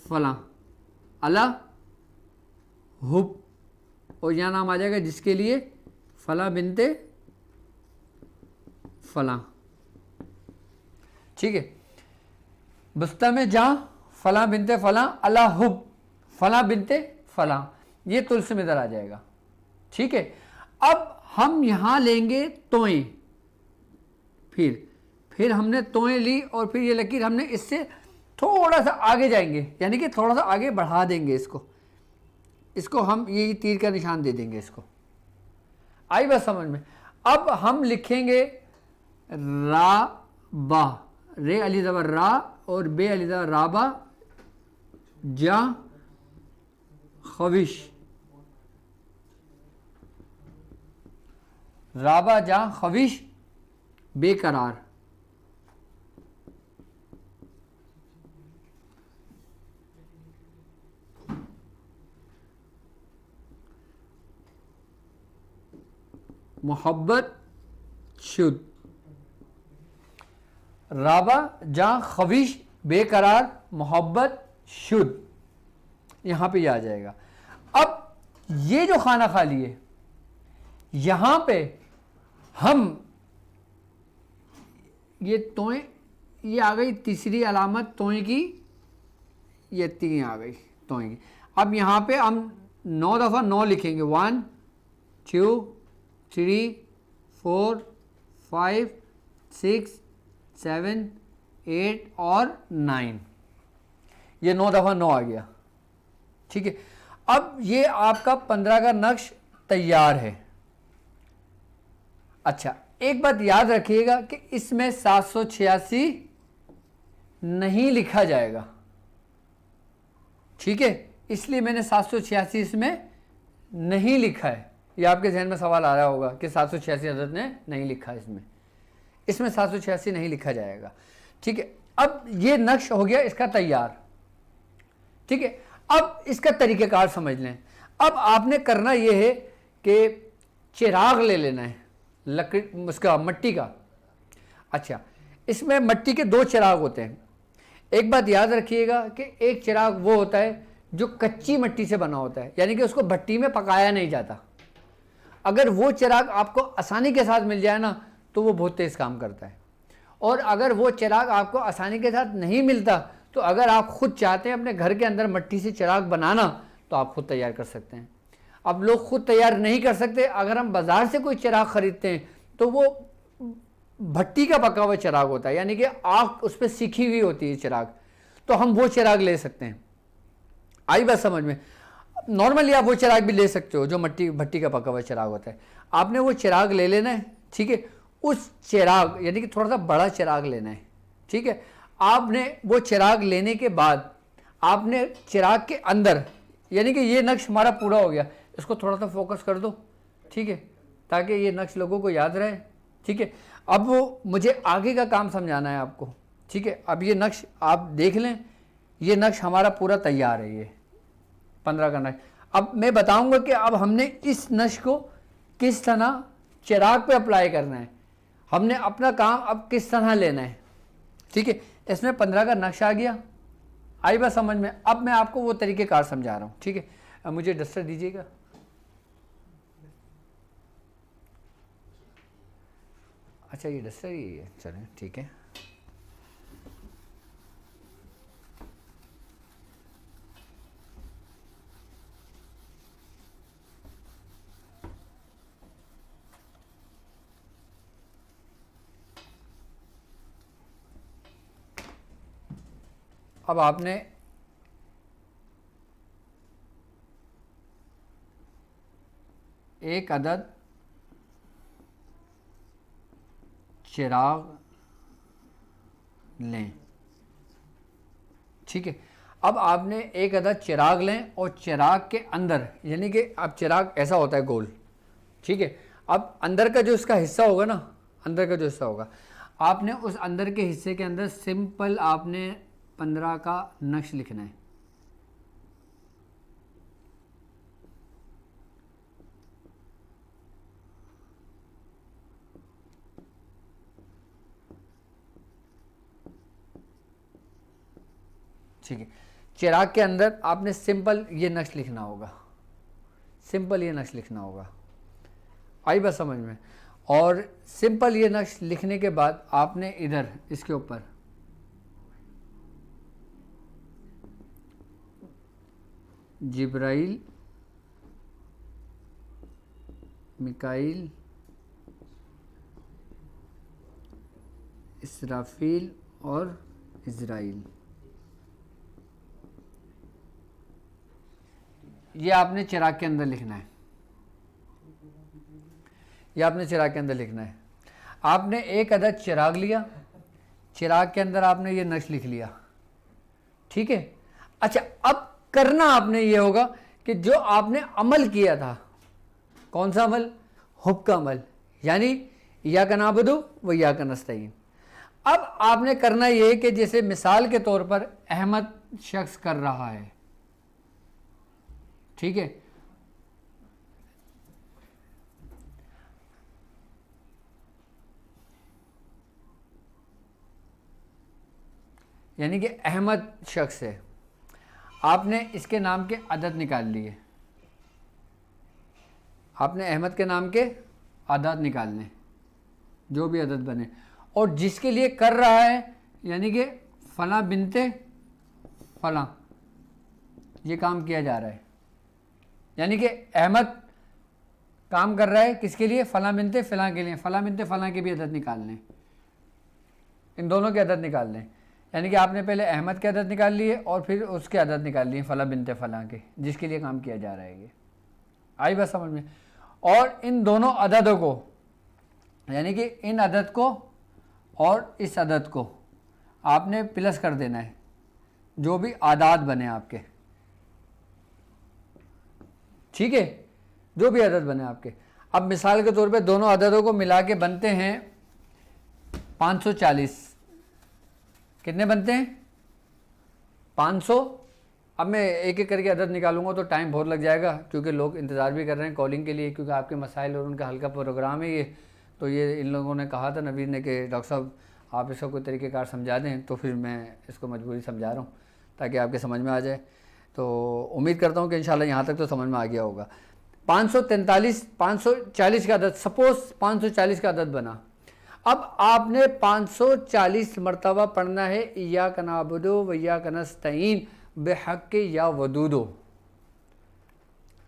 फ़लाँ अला हुब, और यहाँ नाम आ जाएगा जिसके लिए फ़लाँ बिनते फ़लाँ, ठीक है। बुस्ता में जहाँ फ़लाँ बिनते फ़लाँ अला हुब, फ़लाँ बिनते फ़लाँ, ये तुलसम इधर आ जाएगा, ठीक है। अब हम यहाँ लेंगे तोएँ, फिर हमने तोएँ ली और फिर ये लकीर हमने इससे थोड़ा सा आगे जाएंगे, यानी कि थोड़ा सा आगे बढ़ा देंगे इसको हम ये तीर का निशान दे देंगे इसको। आई बात समझ में? अब हम लिखेंगे रा बा, रे अली ज़बर रा और बे अली ज़बर राबा, जा खविश, राबा जा खविश बेकरार। मोहब्बत शुद्ध, राबा जहाँ खविश बेकरार मोहब्बत शुद्ध, यहाँ पे आ जाएगा। अब ये जो खाना खाली है यहाँ पे हम ये तोएँ ये आ गई तीसरी अलामत तोय की, ये 3 आ गई तोय की। अब यहाँ पे हम 9 दफ़ा 9 लिखेंगे, 1 2 3 4 5 6 7 8 और 9, ये 9 दफ़ा 9 आ गया। ठीक है, अब ये आपका 15 का नक्श तैयार है। अच्छा, एक बात याद रखिएगा कि इसमें 786 नहीं लिखा जाएगा। ठीक है, इसलिए मैंने 786 इसमें नहीं लिखा है। ये आपके जहन में सवाल आ रहा होगा कि 786 हज़रत ने नहीं लिखा इसमें 786 नहीं लिखा जाएगा। ठीक है, अब ये नक्श हो गया इसका तैयार। ठीक है, अब इसका तरीक़ेकार समझ लें। अब आपने करना ये है कि चिराग ले लेना है, लकड़ी उसका मट्टी का। अच्छा, इसमें मट्टी के 2 चिराग होते हैं। एक बात याद रखिएगा कि एक चिराग वो होता है जो कच्ची मट्टी से बना होता है, यानी कि उसको भट्टी में पकाया नहीं जाता। अगर वो चिराग आपको आसानी के साथ मिल जाए ना तो वो बहुत तेज़ काम करता है। और अगर वो चिराग आपको आसानी के साथ नहीं मिलता तो अगर आप खुद चाहते हैं अपने घर के अंदर मट्टी से चिराग बनाना तो आप खुद तैयार कर सकते हैं। अब लोग खुद तैयार नहीं कर सकते, अगर हम बाज़ार से कोई चिराग ख़रीदते हैं तो वो भट्टी का पका हुआ चिराग होता है, यानी कि आग उस पर सीखी हुई होती है चिराग, तो हम वो चिराग ले सकते हैं। आई बात समझ में? नॉर्मली आप वो चिराग भी ले सकते हो जो भट्टी का पका हुआ चिराग होता है। आपने वो चिराग ले लेना है। ठीक है, उस चिराग यानी कि थोड़ा सा बड़ा चिराग लेना है। ठीक है, आपने वो चिराग लेने के बाद आपने चिराग के अंदर, यानी कि ये नक्श हमारा पूरा हो गया, इसको थोड़ा सा फोकस कर दो। ठीक है, ताकि ये नक्श लोगों को याद रहे। ठीक है, अब वो मुझे आगे का काम समझाना है आपको। ठीक है, अब ये नक्श आप देख लें, ये नक्श हमारा पूरा तैयार है, ये 15 का नक्श। अब मैं बताऊंगा कि अब हमने इस नक्श को किस तरह चिराग पे अप्लाई करना है, हमने अपना काम अब किस तरह लेना है। ठीक है, इसमें 15 का नक्श आ गया। आई बात समझ में? अब मैं आपको वो तरीक़ेकार समझा रहा हूँ। ठीक है, अब मुझे डस्टर दीजिएगा। अच्छा, ये डस्टर ही है, चलें ठीक है। अब आपने एक अदद चिराग लें। ठीक है, अब आपने एक अदद चिराग लें और चिराग के अंदर, यानी कि अब चिराग ऐसा होता है गोल। ठीक है, अब अंदर का जो इसका हिस्सा होगा ना, अंदर का जो हिस्सा होगा, आपने उस अंदर के हिस्से के अंदर सिंपल आपने 15 का नक्श लिखना है। ठीक है, चिराग के अंदर आपने सिंपल ये नक्श लिखना होगा, सिंपल ये नक्श लिखना होगा। आई बात समझ में? और सिंपल ये नक्श लिखने के बाद आपने इधर इसके ऊपर जिब्राइल, मिकाइल, इसराफील और इज़राइल, ये आपने चिराग के अंदर लिखना है। ये आपने चिराग के अंदर लिखना है। आपने एक अदद चिराग लिया, चिराग के अंदर आपने ये नक्श लिख लिया। ठीक है, अच्छा, अब करना आपने ये होगा कि जो आपने अमल किया था, कौन सा अमल? हुब का अमल, यानी इय्याका नअबुदु व इय्याका नस्तईन। अब आपने करना ये है कि जैसे मिसाल के तौर पर अहमद शख्स कर रहा है। ठीक है, यानी कि अहमद शख्स है, आपने इसके नाम के अदद निकाल लिए, आपने अहमद के नाम के अदद निकालने, जो भी अदद बने, और जिसके लिए कर रहा है यानी कि फ़लाँ बिनते फ़लाँ ये काम किया जा रहा है। यानी कि अहमद काम कर रहा है किसके लिए? फ़लाँ बिनते फ़लाँ के लिए। फ़लाँ बिनते फ़लाँ के भी अदद निकालने हैं, इन दोनों के अदद निकालने हैं। यानी कि आपने पहले अहमद के अदद निकाल लिए और फिर उसके अदद निकाल लिए फ़लाँ बिनते फ़लाँ के, जिसके लिए काम किया जा रहा है। ये आई बात समझ में? और इन दोनों अददों को, यानी कि इन अदद को और इस अदद को आपने प्लस कर देना है, जो भी आदाद बने आपके, ठीक है, जो भी अदद बने आपके। अब मिसाल के तौर पे दोनों अददों को मिला के बनते हैं 540। कितने बनते हैं? 500। अब मैं एक एक करके अदद निकालूंगा तो टाइम बहुत लग जाएगा, क्योंकि लोग इंतज़ार भी कर रहे हैं कॉलिंग के लिए, क्योंकि आपके मसाइल और उनका हल्का प्रोग्राम है ये। तो ये इन लोगों ने कहा था नवीद ने कि डॉक्टर साहब आप इसका कोई तरीक़ेकार समझा दें, तो फिर मैं इसको मजबूरी समझा रहा हूँ ताकि आपके समझ में आ जाए। तो उम्मीद करता हूँ कि इंशाल्लाह यहाँ तक तो समझ में आ गया होगा। 540 का अदद, सपोज़ 540 का अदद बना। अब आपने 540 मरतबा पढ़ना है इय्याका नअबुदु व इय्याका नस्तईन बेहक़्क़ि या वदूदो,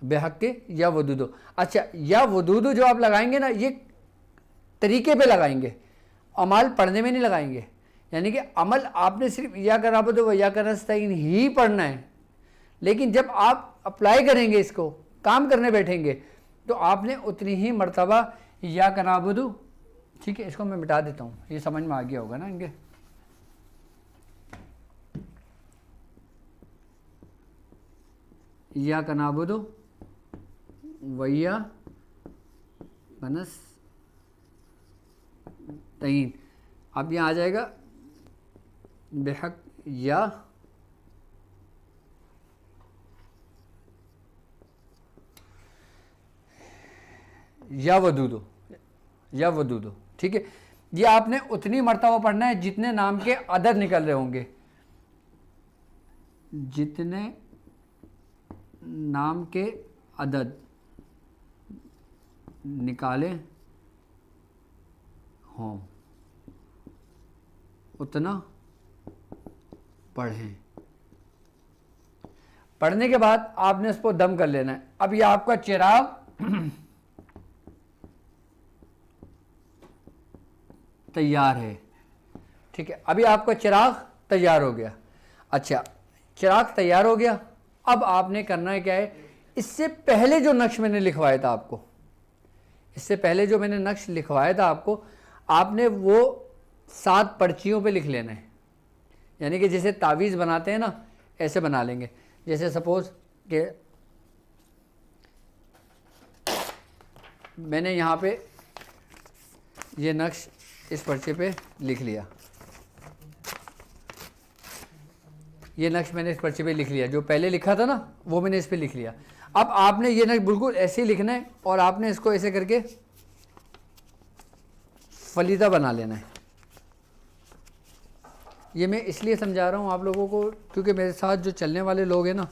बेहक़्क़ि या वदूदो। अच्छा, या वदूदो जो आप लगाएंगे ना, ये तरीके पे लगाएंगे, अमल पढ़ने में नहीं लगाएंगे। यानी कि अमल आपने सिर्फ इय्याका नअबुदु व इय्याका नस्तईन ही पढ़ना है, लेकिन जब आप अप्लाई करेंगे, इसको काम करने बैठेंगे, तो आपने उतनी ही मरतबा इय्याका नअबुदु, ठीक है, इसको मैं मिटा देता हूँ, ये समझ में आ गया होगा ना इनके। इय्याका नअबुदु व इय्याका नस्तईन। अब यहाँ आ जाएगा बेहक या वदूदो, या वदूदो, ठीक है। ये आपने उतनी मरतबा पढ़ना है जितने नाम के अदद निकल रहे होंगे, जितने नाम के अदद निकाले हों उतना पढ़ें। पढ़ने के बाद आपने इसको दम कर लेना है। अब ये आपका चिराग तैयार है, ठीक है। अभी आपका चिराग तैयार हो गया। अच्छा, चिराग तैयार हो गया, अब आपने करना है क्या है? इससे पहले जो नक्श मैंने लिखवाया था आपको, इससे पहले जो मैंने नक्श लिखवाया था आपको, आपने वो 7 पर्चियों पे लिख लेना है। यानी कि जैसे तावीज़ बनाते हैं ना, ऐसे बना लेंगे। जैसे सपोज़ कि मैंने यहाँ पे ये नक्श इस पर्चे पे लिख लिया, ये नक्श मैंने इस पर्चे पे लिख लिया, जो पहले लिखा था ना वो मैंने इस पे लिख लिया। अब आपने ये नक्श बिल्कुल ऐसे ही लिखना है और आपने इसको ऐसे करके फलीदा बना लेना है। ये मैं इसलिए समझा रहा हूँ आप लोगों को क्योंकि मेरे साथ जो चलने वाले लोग हैं ना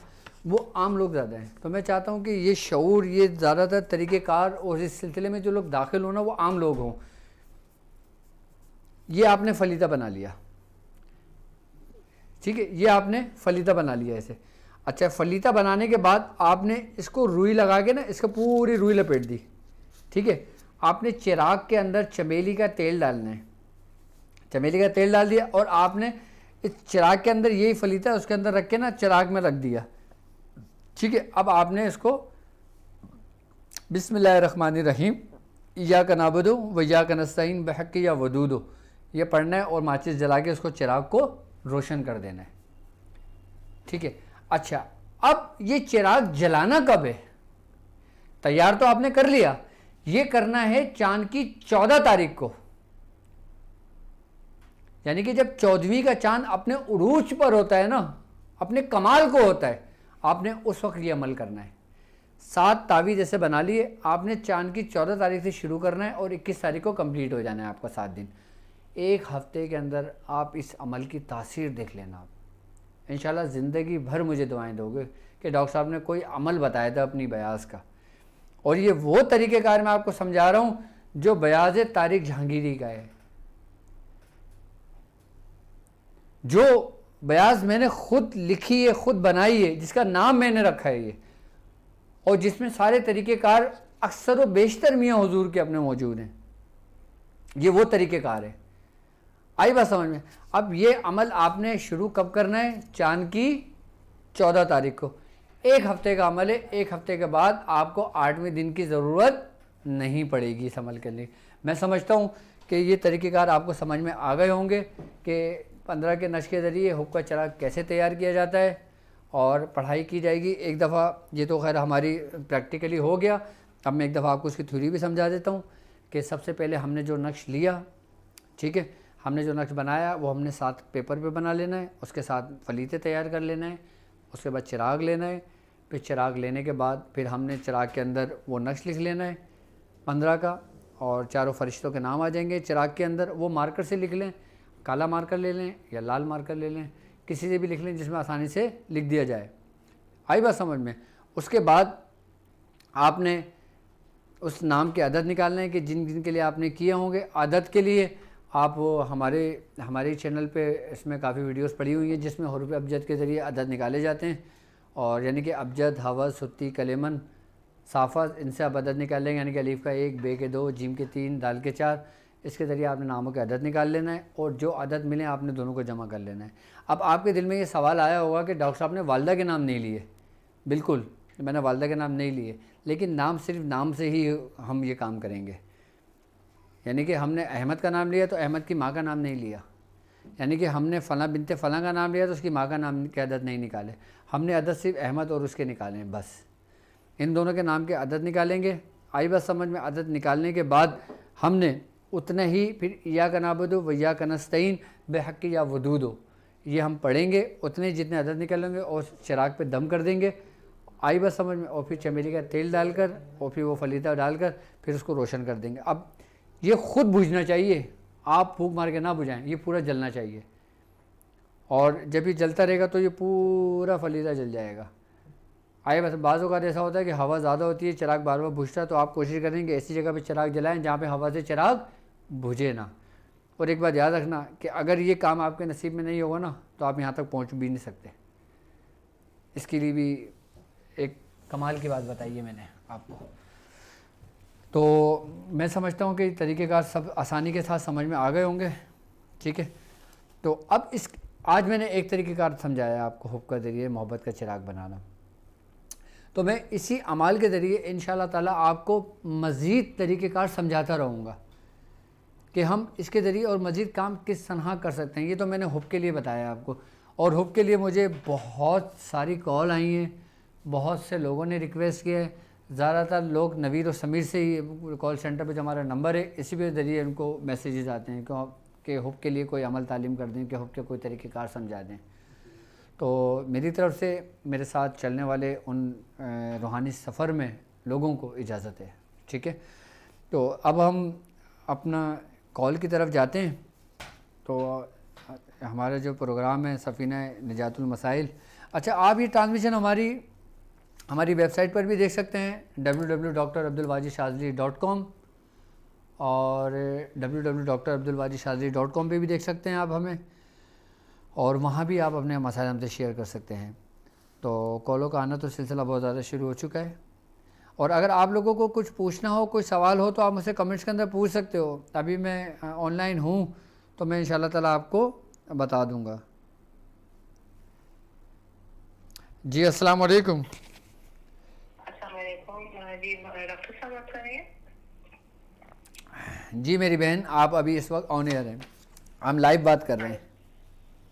वो आम लोग ज़्यादा हैं, तो मैं चाहता हूँ कि ये शऊर, ये ज़्यादातर तरीक़ेकार और इस सिलसिले में जो लोग दाखिल हो ना वो आम लोग हों। ये आपने फलीदा बना लिया, ठीक है, ये आपने फलीदा बना लिया ऐसे। अच्छा, फलीदा बनाने के बाद आपने इसको रुई लगा के ना, इसको पूरी रुई लपेट दी, ठीक है। आपने चिराग के अंदर चमेली का तेल डालना है, चमेली का तेल डाल दिया और आपने इस चिराग के अंदर यही फलीदा उसके अंदर रख के ना चिराग में रख दिया, ठीक है। अब आपने इसको बिस्मिल्लाहिर्रहमानिर्रहीम इय्याका नअबुदु व इय्याका नस्तईन बिहक़्क़ि या वदूदो ये पढ़ना है और माचिस जला के उसको चिराग को रोशन कर देना है, ठीक है। अच्छा, अब ये चिराग जलाना कब है? तैयार तो आपने कर लिया, ये करना है चांद की 14 तारीख को, यानी कि जब 14वीं का चांद अपने उरूज पर होता है ना, अपने कमाल को होता है, आपने उस वक्त ये अमल करना है। 7 तावीज़ जैसे बना लिए आपने, चांद की 14 तारीख से शुरू करना है और 21 तारीख को कंप्लीट हो जाना है आपका 7 दिन। 1 हफ्ते के अंदर आप इस अमल की तासीर देख लेना। आप इंशाल्लाह ज़िंदगी भर मुझे दुआएं दोगे कि डॉक्टर साहब ने कोई अमल बताया था अपनी बयास का, और ये वो तरीक़ेकार मैं आपको समझा रहा हूँ जो बयाज़ तारिक जहांगीरी का है। जो बयास मैंने खुद लिखी है, खुद बनाई है, जिसका नाम मैंने रखा है ये, और जिसमें सारे तरीक़ेकार अक्सर व बेशतर मियाँ हुजूर के अपने मौजूद हैं, ये वो तरीक़ेकार है। आई बात समझ में। अब ये अमल आपने शुरू कब करना है? चांद की 14 तारीख को। 1 हफ्ते का अमल है। 1 हफ्ते के बाद आपको 8वें दिन की ज़रूरत नहीं पड़ेगी इस अमल के लिए। मैं समझता हूँ कि ये तरीक़ेकार आपको समझ में आ गए होंगे कि 15 के नश के ज़रिए हुक्क का चिराग कैसे तैयार किया जाता है और पढ़ाई की जाएगी। एक दफ़ा ये तो खैर हमारी प्रैक्टिकली हो गया। अब मैं एक दफ़ा आपको उसकी थ्योरी भी समझा देता हूँ कि सबसे पहले हमने जो नक्श लिया, ठीक है, हमने जो नक्श बनाया वो हमने 7 पेपर पे बना लेना है, उसके साथ फलीते तैयार कर लेना है, उसके बाद चिराग लेना है। फिर चिराग लेने के बाद फिर हमने चिराग के अंदर वो नक्श लिख लेना है 15 का, और चारों फरिश्तों के नाम आ जाएंगे चिराग के अंदर। वो मार्कर से लिख लें, काला मार्कर ले लें या लाल मार्कर ले लें, किसी से भी लिख लें जिसमें आसानी से लिख दिया जाए। आई बात समझ में। उसके बाद आपने उस नाम के अदद निकालने हैं कि जिन जिन के लिए आपने किए होंगे। अदद के लिए आप वो हमारे चैनल पे इसमें काफ़ी वीडियोस पड़ी हुई हैं जिसमें हुरूफ अबजद के ज़रिए अदद निकाले जाते हैं, और यानी कि अबजद, हवज़, सुत्ती, कलेमन, साफ़ा, इनसे आप अदद निकालेंगे, यानी कि अलीफ़ का 1, बे के 2, जीम के 3, दाल के 4। इसके ज़रिए आपने नामों के अदद निकाल लेना है, और जो अदद मिले आपने दोनों को जमा कर लेना है। अब आपके दिल में ये सवाल आया होगा कि डॉक्टर साहब ने वालदा के नाम नहीं लिए। बिल्कुल, मैंने वालदा के नाम नहीं लिए, लेकिन नाम सिर्फ नाम से ही हम ये काम करेंगे। यानी कि हमने अहमद का नाम लिया तो अहमद की माँ का नाम नहीं लिया, यानी कि हमने फ़लाँ बिनते फ़लाँ का नाम लिया तो उसकी माँ का नाम के अदद नहीं निकाले। हमने अदद सिर्फ अहमद और उसके निकाले हैं, बस इन दोनों के नाम के अदद निकालेंगे। आई बात समझ में। अदद निकालने के बाद हमने उतने ही फिर या का नाबुदो व या का नस्तईन बेहक़्क़ि या वदूदो, ये हम पढ़ेंगे उतने जितने अदद निकालेंगे और चिराग पे दम कर देंगे। आई बात समझ में। और फिर चमेली का तेल डालकर और फिर वो फलीता डालकर फिर उसको रोशन कर देंगे। अब ये ख़ुद बुझना चाहिए, आप फूंक मार के ना बुझाएं, ये पूरा जलना चाहिए, और जब ये जलता रहेगा तो ये पूरा फलीता जल जाएगा। आए बस बाज़ों का ऐसा होता है कि हवा ज़्यादा होती है, चिराग बार बार बुझता है, तो आप कोशिश करेंगे ऐसी जगह पे चिराग जलाएं जहाँ पे हवा से चिराग बुझे ना। और एक बात याद रखना कि अगर ये काम आपके नसीब में नहीं होगा ना तो आप यहाँ तक पहुँच भी नहीं सकते। इसके लिए भी एक कमाल की बात बताई है मैंने आपको। तो मैं समझता हूँ कि तरीक़ेकार सब आसानी के साथ समझ में आ गए होंगे, ठीक है। तो अब आज मैंने एक तरीक़ेकार समझाया आपको हुक्क के ज़रिए मोहब्बत का चिराग बनाना। तो मैं इसी अमाल के ज़रिए इंशाअल्लाह ताला आपको मज़ीद तरीक़ेकार समझाता रहूँगा कि हम इसके ज़रिए और मज़ीद काम किस तरह कर सकते हैं। ये तो मैंने हुक्क के लिए बताया आपको, और हुक्क के लिए मुझे बहुत सारी कॉल आई हैं, बहुत से लोगों ने रिक्वेस्ट किया है। ज़्यादातर लोग नवीर और समीर से ही कॉल सेंटर पे जो हमारा नंबर है इसी के ज़रिए उनको मैसेजेस आते हैं कि हुक्क के लिए कोई अमल तालीम कर दें, कि हुक्क के कोई तरीक़ेकार समझा दें। तो मेरी तरफ़ से मेरे साथ चलने वाले उन रूहानी सफ़र में लोगों को इजाज़त है, ठीक है। तो अब हम अपना कॉल की तरफ जाते हैं। तो हमारा जो प्रोग्राम है सफ़ीना निजातुल मसाइल, अच्छा आप ये ट्रांसमिशन हमारी वेबसाइट पर भी देख सकते हैं www.drabdulwajidshazili.com, और www.drabdulwajidshazili.com पे भी देख सकते हैं आप हमें, और वहाँ भी आप अपने मसाइल हमसे शेयर कर सकते हैं। तो कॉलों का आना तो सिलसिला बहुत ज़्यादा शुरू हो चुका है, और अगर आप लोगों को कुछ पूछना हो, कोई सवाल हो, तो आप मुझसे कमेंट्स के अंदर पूछ सकते हो। अभी मैं ऑनलाइन हूँ तो मैं इंशाल्लाह ताला आपको बता दूँगा। जी अस्सलाम वालेकुम। जी मेरी बहन, आप अभी इस वक्त ऑन एयर हैं, हम लाइव बात कर रहे हैं।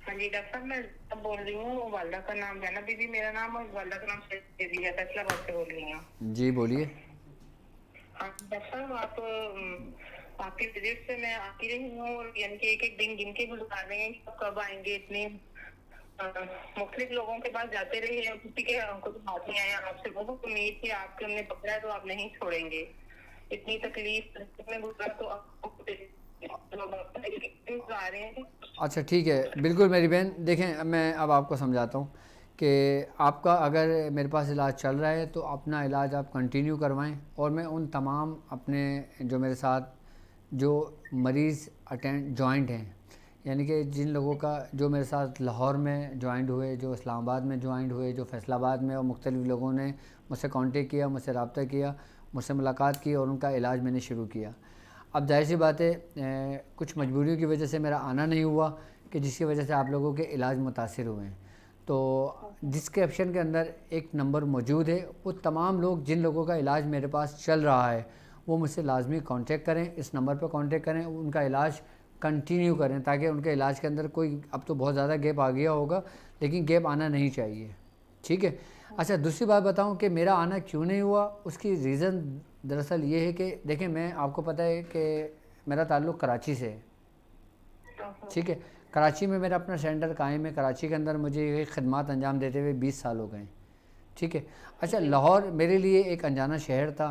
हाँ जी डॉक्टर साहब, मैं बोल रही हूँ, वालदा का नाम जाना बीबी मेरा नाम, और वालदा का नाम बेबी है, फैसलाबाद से बोल रही हूँ। जी बोलिए। हाँ डॉक्टर साहब, आपकी विजिट से मैं आती रही हूँ, यानी कि एक एक दिन गिन के बुला रहे हैं कब आएंगे। इतने मुख्तलिफ लोगों के पास जाते रहे हैं, किसी के हमको तो बात नहीं आया। आपसे बहुत उम्मीद थी, आपके हमने पकड़ा है तो आप नहीं छोड़ेंगे। इतनी तकलीफ में गुजरा तो आपको आ रहे हैं। अच्छा ठीक है, बिल्कुल मेरी बहन। देखें मैं अब आपको समझाता हूँ कि आपका अगर मेरे पास इलाज चल रहा है तो अपना इलाज आप कंटिन्यू करवाएं, और मैं उन तमाम अपने जो मेरे साथ जो मरीज़ अटेंड जॉइंट हैं, यानी कि जिन लोगों का जो मेरे साथ लाहौर में ज्वाइंट हुए, जो इस्लामाबाद में ज्वाइंट हुए, जो फैसलाबाद में, और मुख्तलिफ़ लोगों ने मुझसे कांटेक्ट किया, मुझसे रब्ता किया, मुझसे मुलाकात की और उनका इलाज मैंने शुरू किया। अब जाहिर सी बात है कुछ मजबूरियों की वजह से मेरा आना नहीं हुआ कि जिसकी वजह से आप लोगों के इलाज मुतासिर हुए हैं। तो डिस्क्रिप्शन के अंदर एक नंबर मौजूद है, वो तमाम लोग जिन लोगों का इलाज मेरे पास चल रहा है वो मुझसे लाजमी कांटेक्ट करें, इस नंबर पर कांटेक्ट करें, उनका इलाज कंटिन्यू करें ताकि उनके इलाज के अंदर कोई, अब तो बहुत ज़्यादा गैप आ गया होगा लेकिन गैप आना नहीं चाहिए, ठीक है। अच्छा, दूसरी बात बताऊं कि मेरा आना क्यों नहीं हुआ, उसकी रीज़न दरअसल ये है कि देखें, मैं आपको पता है कि मेरा ताल्लुक़ कराची से है, ठीक है। कराची में मेरा अपना सेंटर कायम है, कराची के अंदर मुझे ये खिदमत अंजाम देते हुए 20 साल हो गए, ठीक है। अच्छा, लाहौर मेरे लिए एक अनजाना शहर था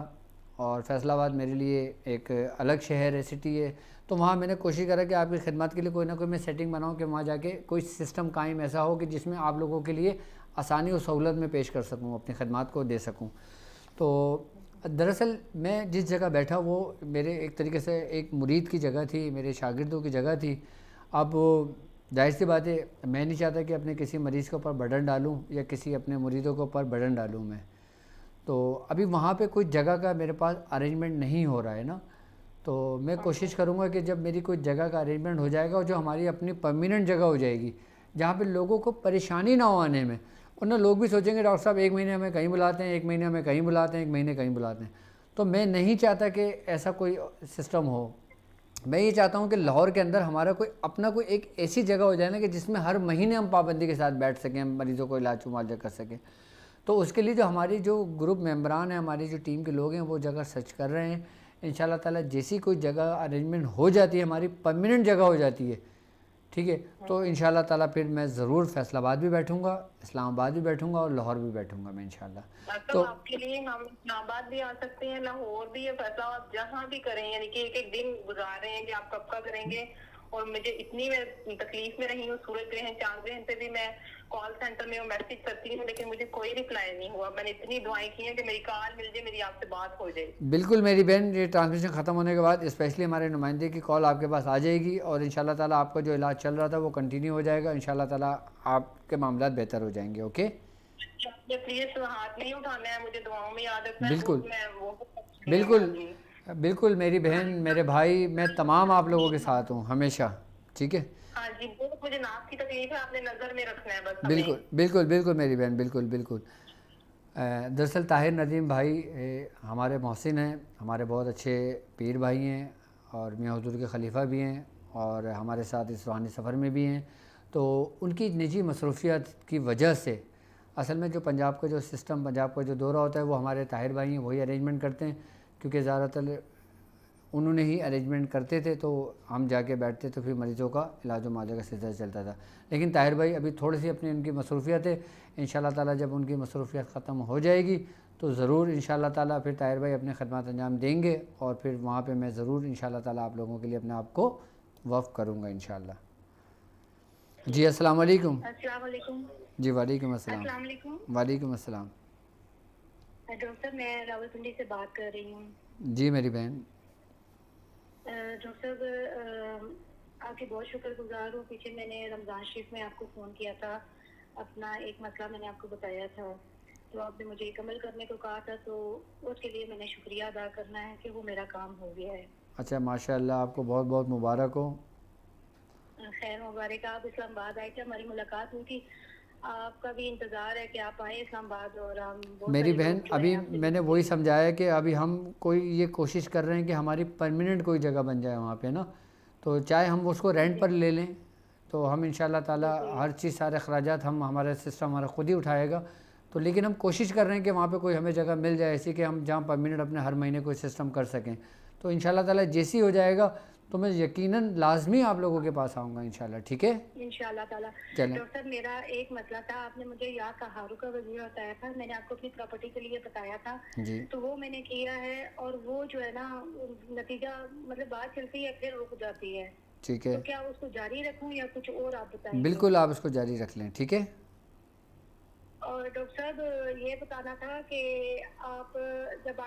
और फैसलाबाद मेरे लिए एक अलग शहर है, सिटी है। तो वहाँ मैंने कोशिश करा कि आपकी खिदमत के लिए कोई ना कोई मैं सेटिंग बनाऊँ कि वहाँ जाके कोई सिस्टम कायम ऐसा हो कि जिसमें आप लोगों के लिए आसानी और सहूलत में पेश कर सकूँ, अपनी खिदमत को दे सकूँ। तो दरअसल मैं जिस जगह बैठा वो मेरे एक तरीके से एक मुरीद की जगह थी, मेरे शागिर्दों की जगह थी। अब जाहिर सी बात है, मैं नहीं चाहता कि अपने किसी मरीज़ के ऊपर बर्डन डालूं या किसी अपने मुरीदों के ऊपर बर्डन डालूं मैं। तो अभी वहाँ पे कोई जगह का मेरे पास अरेंजमेंट नहीं हो रहा है ना, तो मैं कोशिश करूँगा कि जब मेरी कोई जगह का अरेंजमेंट हो जाएगा और जो हमारी अपनी परमानेंट जगह हो जाएगी जहाँ पे लोगों को परेशानी ना हो आने में, वरना लोग भी सोचेंगे डॉक्टर साहब 1 महीने हमें कहीं बुलाते हैं, 1 महीने हमें कहीं बुलाते हैं, 1 महीने कहीं बुलाते हैं। तो मैं नहीं चाहता कि ऐसा कोई सिस्टम हो। मैं ये चाहता हूँ कि लाहौर के अंदर हमारा कोई अपना कोई एक ऐसी जगह हो जाए ना कि जिसमें हर महीने हम पाबंदी के साथ बैठ सकें, मरीज़ों को इलाज मुआवजा कर सकें। तो उसके लिए जो हमारी जो ग्रुप मेंबरान हैं, हमारी जो टीम के लोग हैं, वो जगह सर्च कर रहे हैं। इंशाल्लाह ताला जैसी कोई जगह अरेंजमेंट हो जाती है, हमारी परमानेंट जगह हो जाती है, ठीक है, तो इंशाल्लाह ताला फिर मैं ज़रूर फैसलाबाद भी बैठूंगा, इस्लामाबाद भी बैठूंगा और लाहौर भी बैठूंगा मैं इंशाल्लाह। मतलब तो आपके लिए हम इस्लामाबाद भी आ सकते हैं, लाहौर भी है, फैसलाबाद, जहाँ भी करें, यानी कि एक एक दिन गुजार रहे हैं कि आप कब का करेंगे। और मुझे इतनी मैं तकलीफ में रही हूँ, सूरज ग्रहण चांद ग्रहण पे भी मैं कॉल सेंटर में मैसेज करती हूँ लेकिन मुझे कोई रिप्लाई नहीं हुआ। मैंने इतनी दुआएं की हैं कि मेरी कॉल मिल जाए, मेरी आपसे बात हो जाए। बिल्कुल मेरी बहन, ये ट्रांसमिशन ख़त्म होने के बाद स्पेशली हमारे नुमाइंदे की कॉल आपके पास आ जाएगी और इंशाल्लाह ताला आपका जो इलाज चल रहा था वो कंटिन्यू हो जाएगा। इंशाल्लाह ताला आपके मामला बेहतर हो जाएंगे। ओके, प्लीज हाथ नहीं उठाना है, मुझे दुआओं में याद रखना है। बिल्कुल मैं वो बिल्कुल जी। बिल्कुल मेरी बहन, मेरे भाई, मैं तमाम आप लोगों के साथ हूँ हमेशा, ठीक है। हाँ जी, बहुत मुझे नाक की तकलीफ है, आपने नजर में रखना है बस बिल्कुल हमें। बिल्कुल बिल्कुल मेरी बहन, बिल्कुल बिल्कुल। दरअसल ताहिर नदीम भाई हमारे मोहसिन हैं, हमारे बहुत अच्छे पीर भाई हैं और मियाँ हुज़ूर के खलीफा भी हैं और हमारे साथ इस रूहानी सफ़र में भी हैं। तो उनकी निजी मसरूफियत की वजह से असल में जो पंजाब का जो सिस्टम, पंजाब का जो दौरा होता है वो हमारे ताहिर भाई हैं, वही अरेंजमेंट करते हैं, क्योंकि ज़्यादातर उन्होंने ही अरेंजमेंट करते थे। तो हम जाके बैठते तो फिर मरीज़ों का इलाज मुआवजा का सिलसिला चलता था। लेकिन ताहिर भाई अभी थोड़ी सी अपनी उनकी मसरूफियत है, इंशाल्लाह ताला जब उनकी मसरूफियत ख़त्म हो जाएगी तो ज़रूर इंशाल्लाह ताला फिर ताहिर भाई अपने खदमात अंजाम देंगे और फिर वहाँ पे मैं ज़रूर इंशाल्लाह ताला आप लोगों के लिए अपने आप को वफ़ करूँगा इंशाल्लाह। जी अस्सलाम वालेकुम। अस्सलाम वालेकुम। जी वालेकुम अस्सलाम। अस्सलाम वालेकुम। वालेकुम अस्सलाम। डॉक्टर साहब, मैं रावलपिंडी से बात कर रही हूँ। जी मेरी बहन। डॉक्टर साहब, आपकी बहुत शुक्रगुजार हूँ। पीछे मैंने रमज़ान शरीफ में आपको फ़ोन किया था, अपना एक मसला मैंने आपको बताया था, तो आपने मुझे एक अमल करने को कहा था, तो उसके लिए मैंने शुक्रिया अदा करना है कि वो मेरा काम हो गया है। अच्छा माशाअल्लाह, आपको बहुत बहुत मुबारक हो। खैर मुबारक। आप इस्लामाबाद आए थे, हमारी मुलाकात हुई थी, आपका भी इंतज़ार है कि आप आए इस्लामाबाद। और हम मेरी बहन, अभी मैंने वही समझाया कि अभी हम कोई ये कोशिश कर रहे हैं कि हमारी परमानेंट कोई जगह बन जाए वहाँ पे ना, तो चाहे हम उसको रेंट पर ले लें तो हम इंशाल्लाह ताला हर चीज़, सारे अखराजात हम, हमारा सिस्टम हमारा खुद ही उठाएगा। तो लेकिन हम कोशिश कर रहे हैं कि वहाँ पे कोई हमें जगह मिल जाए ऐसी कि हम जहाँ परमानेंट अपने हर महीने कोई सिस्टम कर सकें। तो इंशाल्लाह ताला जैसी हो जाएगा तो मैं यकीनन लाजमी आप लोगों के पास आऊँगा इंशाल्लाह, ठीक है। इंशाल्लाह ताला। चलें। डॉक्टर, मेरा एक मसला था, आपने मुझे यहाँ कहारू का वजीरा बताया था, मैंने आपको अपनी प्रॉपर्टी के लिए बताया था, जी तो वो मैंने किया है और वो जो है ना, नतीजा मतलब बात चलती है फिर रुक जाती है, ठीक है, तो क्या उसको जारी रखूं या कुछ और आप बताएंगे? बिल्कुल आप इसको जारी रख लें, ठीक है। और डॉक्टर साहब, ये बताना था कि आप जब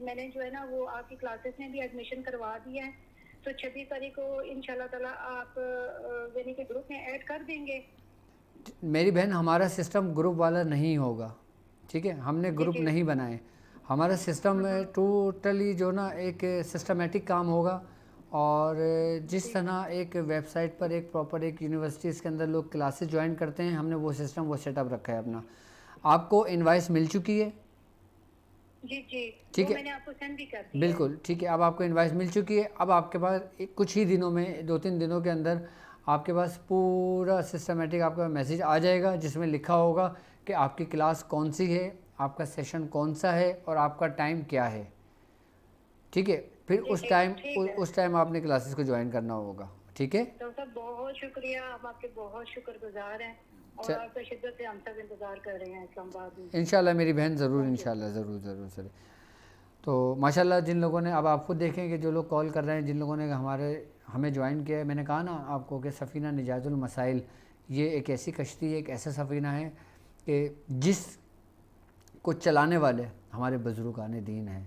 मैंने जो है ना वो आपकी क्लासेस में भी एडमिशन करवा दिया है, तो तो 26 तारीख को इंशाल्लाह ताला आप यानी कि ग्रुप में ऐड कर देंगे। मेरी बहन, हमारा सिस्टम ग्रुप वाला नहीं होगा, ठीक है? हमने ग्रुप जी। नहीं बनाए। हमारा सिस्टम में टोटली जो ना एक सिस्टमेटिक काम होगा, और जिस तरह एक वेबसाइट पर एक प्रॉपर एक यूनिवर्सिटीज़ के अंदर लोग क्लासेस ज्वाइन करते हैं, हमने वो सिस्टम वो सेटअप रखा है अपना। आपको इनवाइस मिल चुकी है? जी जी, ठीक वो है, मैंने आपको सेंड भी कर दिया है। बिल्कुल ठीक है। अब आपको इनवाइस मिल चुकी है। अब आपके पास कुछ ही दिनों में, 2-3 दिनों के अंदर आपके पास पूरा सिस्टमेटिक आपका मैसेज आ जाएगा, जिसमें लिखा होगा कि आपकी क्लास कौन सी है, आपका सेशन कौन सा है, और आपका टाइम क्या है, ठीक है? फिर जी उस जी, टाइम ठीक है। उस टाइम आपने क्लासेस को ज्वाइन करना होगा, ठीक है? तो सर बहुत शुक्रिया, हम आपके बहुत शुक्रगुजार हैं और चल, आपका शिद्दत से हम सब इंतजार कर रहे हैं इस्लामाबाद में। इंशाल्लाह मेरी बहन, ज़रूर, थैंक यू। इंशाल्लाह, ज़रूर ज़रूर सर। तो माशाल्लाह, जिन लोगों ने, अब आप खुद देखें कि जो लोग कॉल कर रहे हैं, जिन लोगों ने हमें ज्वाइन किया है, मैंने कहा ना आपको कि सफ़ीना निजातुल मसाइल ये एक ऐसी कश्ती है, एक ऐसा सफ़ीना है कि जिस को चलाने वाले हमारे बुज़ुर्गान दीन हैं,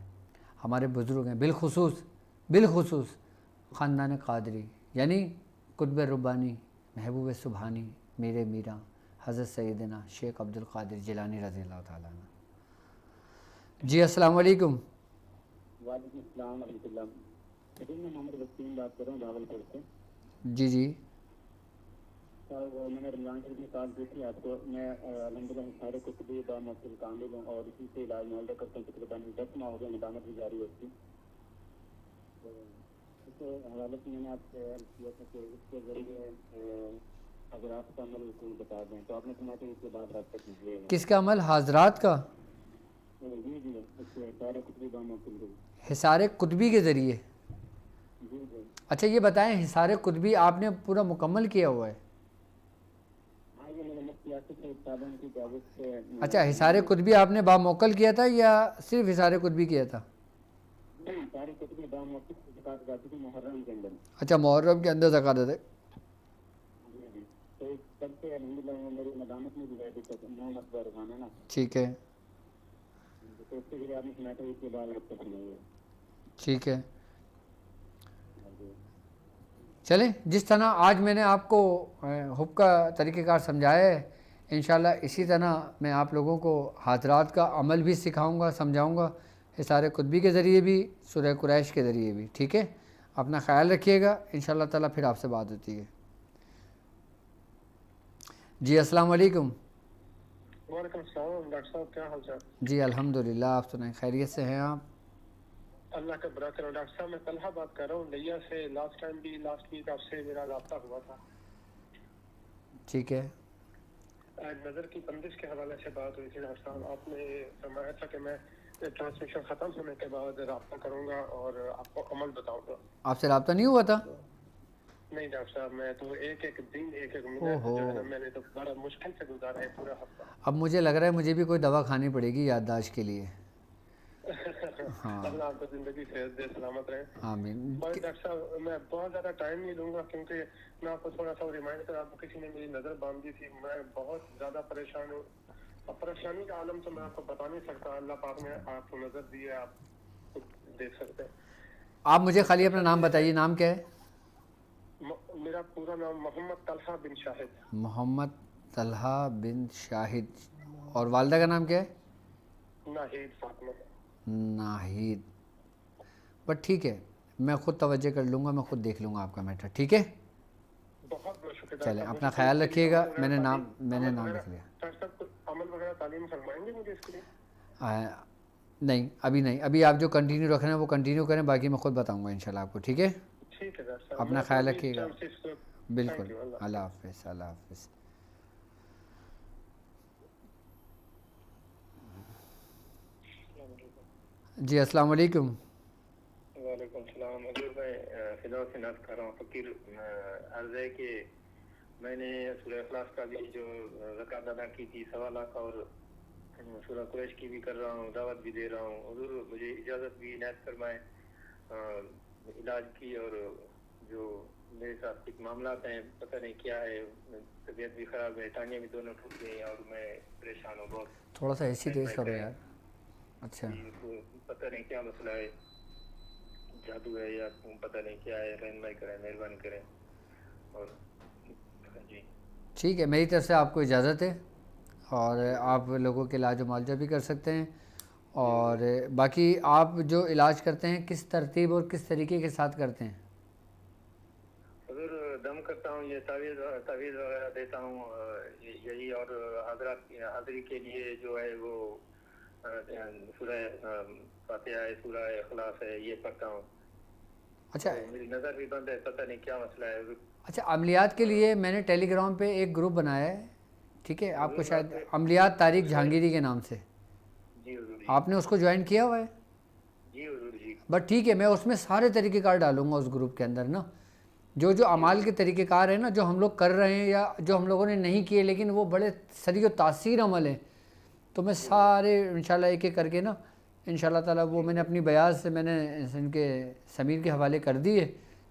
हमारे बुज़ुर्ग हैं, बिलखुसूस ख़ानदान क़ादरी, यानी कुतुब रब्बानी, महबूब सुबहानी, मेरे मीरा हज़रत सैयदना शेख अब्दुल क़ादिर जिलानी रज़ी अल्लाह ताला अन्हु। जी अस्सलाम वालेकुम। वालेकुम अस्सलाम रहमतुल्लाह। मैं मोहम्मद वसीम बात कर रहा हूँ भावलपुर से। जी जी, सर मैंने रमज़ान शरीफ में कॉल की थी आपको। मैं अल्हम्दुलिल्लाह सारे कुतुब बामुअस्सिल कामिल हूँ और इसी से इलाज मुआलजा करता हूँ। तकरीबन 10 माह हो गए, निदामत भी जारी है उसकी। तो इसके हवाले से मैंने आपसे अर्ज़ किया था कि इसके ज़रिए अगर आप अमल कोई बता दें, तो आपने सुना कि इसके बाद रब्ता कीजिएगा। किसका अमल? हाजरात का जी जी, इसके सारे कुतुब बामुअस्सिल हिसार कुतबी के ज़रिए। जी जी। अच्छा ये बताएं, हिसार कुतबी आपने पूरा मुकम्मल किया हुआ है? हाँ, ये मैंने मुफ्तियाती से किताबों की इजाज़त से। अच्छा, हिसार कुतबी आपने बामौकल किया था या सिर्फ हिसार कुतबी किया था? नहीं, सारे कुतुब बामुअस्सिल से ज़कात जाती थी मुहर्रम के अंदर। अच्छा, मुहर्रम के अंदर ज़कात देते। जी जी। तो तब से अल्हम्दुलिल्लाह मेरी नदामत में भी गए थे, तो 9 मरतबा रोज़ाना ना। ठीक है, तो उसके लिए आपने सुना था इसके बाद आप सुनाइए। ठीक है। जी चलें, जिस तरह आज मैंने आपको हुक्म का तरीक़ेकार समझाया है, इंशाल्लाह इसी तरह मैं आप लोगों को हाजरात का अमल भी सिखाऊंगा, समझाऊंगा, हिसार कुतबी के ज़रिए भी, सूरह कुरैश के ज़रिए भी, ठीक है? अपना ख्याल रखिएगा, इंशाल्लाह ताला फिर आपसे बात होती है। जी अस्सलाम वालेकुम। वालेकुम सलाम डॉक्टर साहब, क्या हाल चाल? जी अल्हम्दुलिल्लाह, आप सुनाएं, खैरियत से हैं आप? अल्लाह का बड़ा करो। डॉक्टर साहब, मैं तलहा बात कर रहा हूँ लिया से। लास्ट वीक आपसे मेरा रब्ता हुआ था। ठीक है, नज़र की बंदिश के हवाले से बात हुई थी। डॉक्टर साहब, आपने फरमाया था कि मैं ट्रांसमिशन ख़त्म होने के बाद रब्ता करूँगा और आपको अमल बताऊँगा। आपसे रब्ता नहीं हुआ था? नहीं डॉक्टर साहब, मैं तो एक एक दिन एक एक मिनट ओहो, जो है ना, मैंने तो बड़ा मुश्किल से गुजारा है पूरा हफ्ता। अब मुझे लग रहा है मुझे भी कोई दवा खानी पड़ेगी याददाश्त के लिए। हाँ, अल्लाह आपको ज़िंदगी सेहत दे, सलामत रहे। आमीन। बस डॉक्टर साहब, मैं बहुत ज़्यादा टाइम नहीं लूँगा क्योंकि मैं आपको थोड़ा सा रिमाइंड कर, आपको किसी ने मेरी नज़र बांधी थी। मैं बहुत ज़्यादा परेशान हूँ। अब परेशानी का आलम तो मैं आपको बता नहीं सकता। अल्लाह पाक ने आपको नज़र दी है, आप खुद देख सकते हैं। आप मुझे खाली अपना नाम बताइए, नाम क्या है? मेरा पूरा नाम मोहम्मद तलहा बिन शाहिद। मोहम्मद तलहा बिन शाहिद। और वालदा का नाम क्या है? नाहिद फातिमा। नाहिद। बट ठीक है, मैं ख़ुद तवज्जो कर लूँगा, मैं ख़ुद देख लूँगा आपका मैटर, ठीक है? बहुत बहुत शुक्रिया। चलें, डॉक्टर अपना साहब, ख्याल मुझे रखिएगा। अमल मैंने वगैरह नाम तालीम लिख लिया। डॉक्टर साहब, कुछ अमल वगैरह तालीम फरमाएंगे मुझे इसके लिए? नहीं, अभी नहीं। अभी आप जो कंटिन्यू रख रहे हैं वो कंटिन्यू करें, बाकी मैं ख़ुद बताऊँगा इंशाल्लाह आपको, ठीक है? ठीक है डॉक्टर साहब, अपना मैं ख्याल तो रखिएगा। बिल्कुल, थैंक यू। अल्लाह हाफ़िज़, अल्लाह हाफ़िज़। जी अस्सलाम वालेकुम। वालेकुम सलाम। अगर मैं फिदा से नात कर रहा हूँ फ़कीर, अर्ज़ है कि मैंने सूरह इखलास का भी जो ज़कात अदा की थी 1.25 लाख, और सूरह कुरैश की भी कर रहा हूँ, दावत भी दे रहा हूँ। हुज़ूर मुझे इजाज़त भी इनायत फरमाएं इलाज की, और जो मेरे साथ कुछ मामला हैं, पता नहीं क्या है, तबीयत भी ख़राब है, टांगें भी दोनों टूट गई और मैं परेशान हूँ बहुत। थोड़ा सा एसी तेज़ करो यार। अच्छा, पता नहीं क्या मसला है। जादू है या पता नहीं क्या है, रहनुमाई करें, मेहरबानी करें। और जी ठीक है, मेरी तरफ से आपको इजाज़त है और आप लोगों के इलाज मुआवजा भी कर सकते हैं। और बाकी आप जो इलाज करते हैं किस तरतीब और किस तरीके के साथ करते हैं? हजूर दम करता हूँ, ये तावीज़ वगैरह देता हूँ, यही। और हाज़री के लिए जो है वो सूरह फातिहा है, सूरह इखलास है, ये पढ़ता हूँ। अच्छा तो मेरी नज़र भी बंद है, पता नहीं क्या मसला है। अच्छा, अमलियात के लिए मैंने टेलीग्राम पे एक ग्रुप बनाया है, ठीक है, आपको शायद अमलियात तारिक जहांगीरी के नाम से, जी हुजूर जी। आपने उसको ज्वाइन किया हुआ है? जी हुजूर जी। बट ठीक है, मैं उसमें सारे तरीक़ेकार डालूँगा उस ग्रुप के अंदर ना, जो जो अमाल के तरीक़ेकार हैं ना, जो हम लोग कर रहे हैं या जो हम लोगों ने नहीं किए लेकिन वो बड़े सरी व तासीर अमल हैं, तो मैं सारे इंशाल्लाह एक एक करके ना इंशाल्लाह ताला वो मैंने अपनी बयान से मैंने इनके समीर के हवाले कर दिए,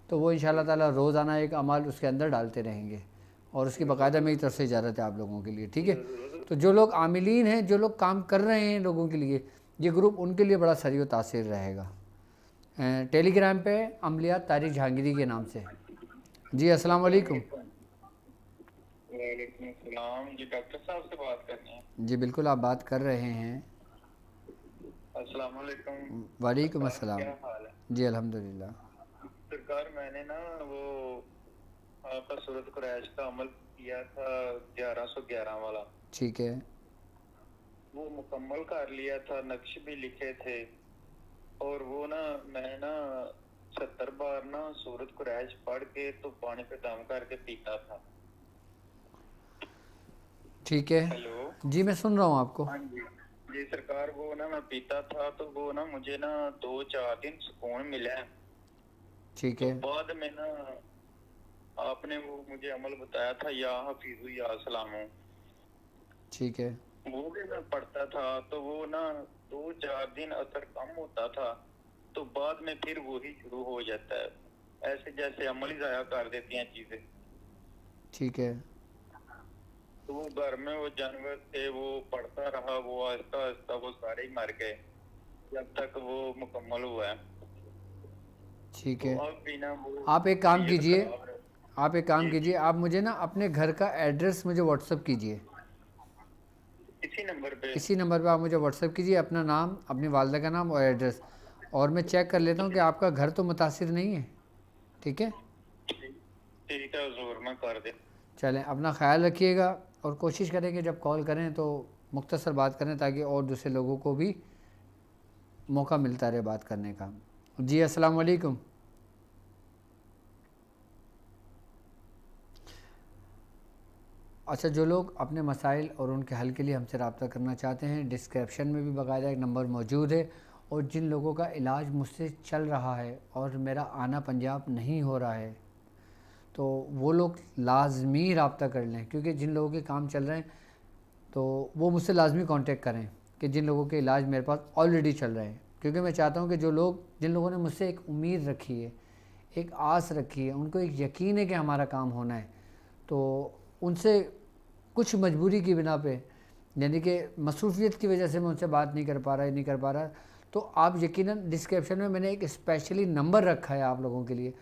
तो वो इंशाल्लाह ताला रोज़ाना एक अमाल उसके अंदर डालते रहेंगे और उसकी बाकायदा मेरी तरफ से इजाज़त है आप लोगों के लिए, ठीक है। तो जो लोग आमिलीन हैं, जो लोग काम कर रहे हैं लोगों के लिए, ये ग्रुप उनके लिए बड़ा सरी व तासीर रहेगा। टेलीग्राम पे अमलियात तारिक जहांगीरी के नाम से। जी अस्सलाम वालेकुम। वालेकुम सलाम जी, डॉक्टर साहब से बात करनी है। जी बिल्कुल, आप बात कर रहे हैं। अस्सलाम वालेकुम। वालेकुम अस्सलाम। क्या हाल है? जी अल्हम्दुलिल्लाह। सरकार, मैंने ना वो आपका सूरत कुरैश का अमल किया था 1111 वाला, ठीक है, वो मुकम्मल कर लिया था, नक्श भी लिखे थे। और वो ना मैं ना 70 बार ना सूरत कुरैश पढ़ के तो पानी पे दम करके पीता था। ठीक है। हेलो जी मैं सुन रहा हूँ आपको। हाँ जी जी सरकार, वो ना मैं पीता था तो वो ना मुझे ना 2-4 दिन सुकून मिला। ठीक तो है, बाद में ना आपने वो मुझे अमल बताया था, या हफीजु या सलामो, ठीक है, वो भी मैं पढ़ता था तो वो ना 2-4 दिन असर कम होता था, तो बाद में फिर वही शुरू हो जाता है, ऐसे जैसे अमल ही जाया कर देती हैं चीजें। ठीक है, तो वो घर में वो जानवर थे, वो पढ़ता रहा, वो आहिस्ता आहिस्ता वो सारे ही मर गए जब तक वो मुकम्मल हुआ है। ठीक तो है। अब भी ना वो आप एक काम तबीयत कीजिए, खराब है। आप एक काम कीजिए, आप मुझे ना अपने घर का एड्रेस मुझे व्हाट्सअप कीजिए। इसी नंबर पे इसी नंबर पे आप मुझे व्हाट्सअप कीजिए अपना नाम, अपनी वालदा का नाम और एड्रेस, और मैं चेक कर लेता हूँ कि आपका घर तो मुतासिर नहीं है, ठीक है। ठीक है हुजूर, मैं कर दे। चलें, अपना ख्याल रखिएगा और कोशिश करें कि जब कॉल करें तो मुख्तसर बात करें ताकि और दूसरे लोगों को भी मौका मिलता रहे बात करने का। जी अस्सलाम वालेकुम। अच्छा, जो लोग अपने मसाइल और उनके हल के लिए हमसे रब्ता करना चाहते हैं, डिस्क्रिप्शन में भी बाकायदा एक नंबर मौजूद है, और जिन लोगों का इलाज मुझसे चल रहा है और मेरा आना पंजाब नहीं हो रहा है, तो वो लोग लाजमी रब्ता कर लें, क्योंकि जिन लोगों के काम चल रहे हैं तो वो मुझसे लाजमी कांटेक्ट करें कि जिन लोगों के इलाज मेरे पास ऑलरेडी चल रहे हैं, क्योंकि मैं चाहता हूं कि जिन लोगों ने मुझसे एक उम्मीद रखी है, एक आस रखी है, उनको एक यकीन है कि हमारा काम होना है, तो उनसे कुछ मजबूरी की बिना पे, यानी कि मसरूफियत की वजह से मैं उनसे बात नहीं कर पा रहा, तो आप यकीनन डिस्क्रिप्शन में मैंने एक स्पेशली नंबर रखा है आप लोगों के लिए,